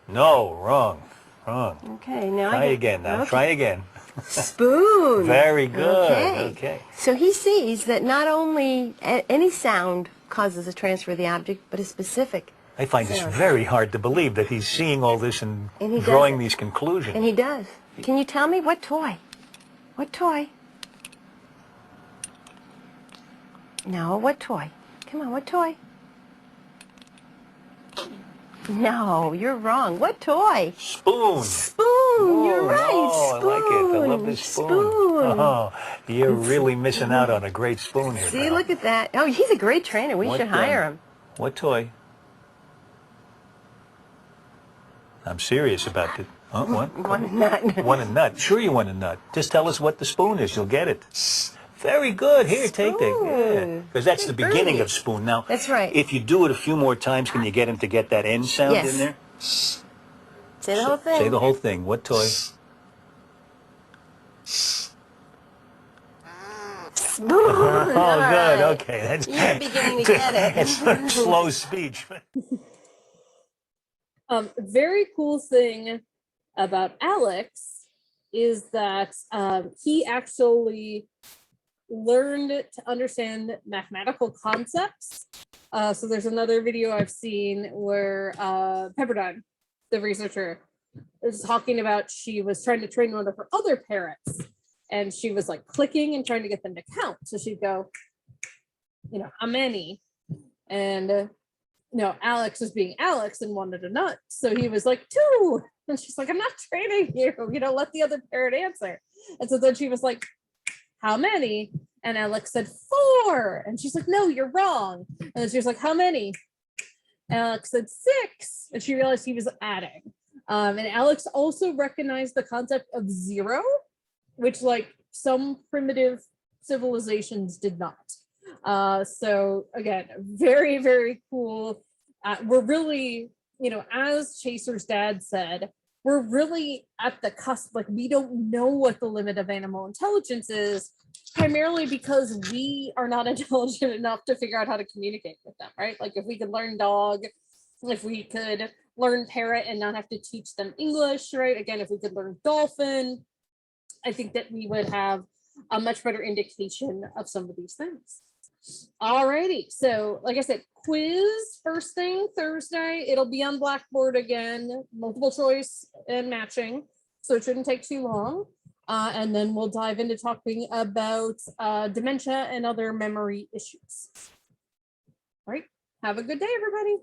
No, wrong. Wrong. Okay. Now Try I get, again now. Okay. Try again. Spoon. Very good. Okay. Okay. So he sees that not only any sound causes a transfer of the object, but a specific. I find this sound. very hard to believe that he's seeing all this and And he does drawing it. these conclusions. And he does. Can you tell me what toy? What toy? No, what toy? Come on, what toy? No, you're wrong. What toy? Spoon. Spoon. You're right. Oh, Spoon. I like it. I love this spoon. Spoon. Oh, you're really missing out on a great spoon here. See, pal. look at that. Oh, he's a great trainer. We What, should hire him. What toy? I'm serious about it. Huh? What? One a nut. Want a nut? Sure you want a nut. Just tell us what the spoon is. You'll get it. Very good. Here, take the... Yeah. Because that's the beginning of spoon. Now, That's right. if you do it a few more times, can you get him to get that end sound Yes. in there? Say the whole thing. Say the whole thing. What toy? Spoon. Oh, All good. right. Okay. That's, You're beginning to get it. it's slow speech. Very cool thing about Alex is that he actually learned to understand mathematical concepts. So there's another video I've seen where Pepperdine, the researcher, is talking about she was trying to train one of her other parrots, and she was like clicking and trying to get them to count. So she'd go, how many? And Alex was being Alex and wanted a nut. So he was like, 2. And she's like, I'm not training you. Let the other parrot answer. And so then she was like, how many? And Alex said 4. And she's like, no, you're wrong. And then she was like, how many? And Alex said 6. And she realized he was adding. And Alex also recognized the concept of 0, which some primitive civilizations did not. So again, very, very cool. We're really, as Chaser's dad said, we're really at the cusp. We don't know what the limit of animal intelligence is, primarily because we are not intelligent enough to figure out how to communicate with them, right? If we could learn dog, if we could learn parrot and not have to teach them English, right? Again, if we could learn dolphin, I think that we would have a much better indication of some of these things. Alrighty, so like I said, quiz first thing Thursday. It'll be on Blackboard again, multiple choice and matching, so it shouldn't take too long. And then we'll dive into talking about dementia and other memory issues. All right, have a good day, everybody.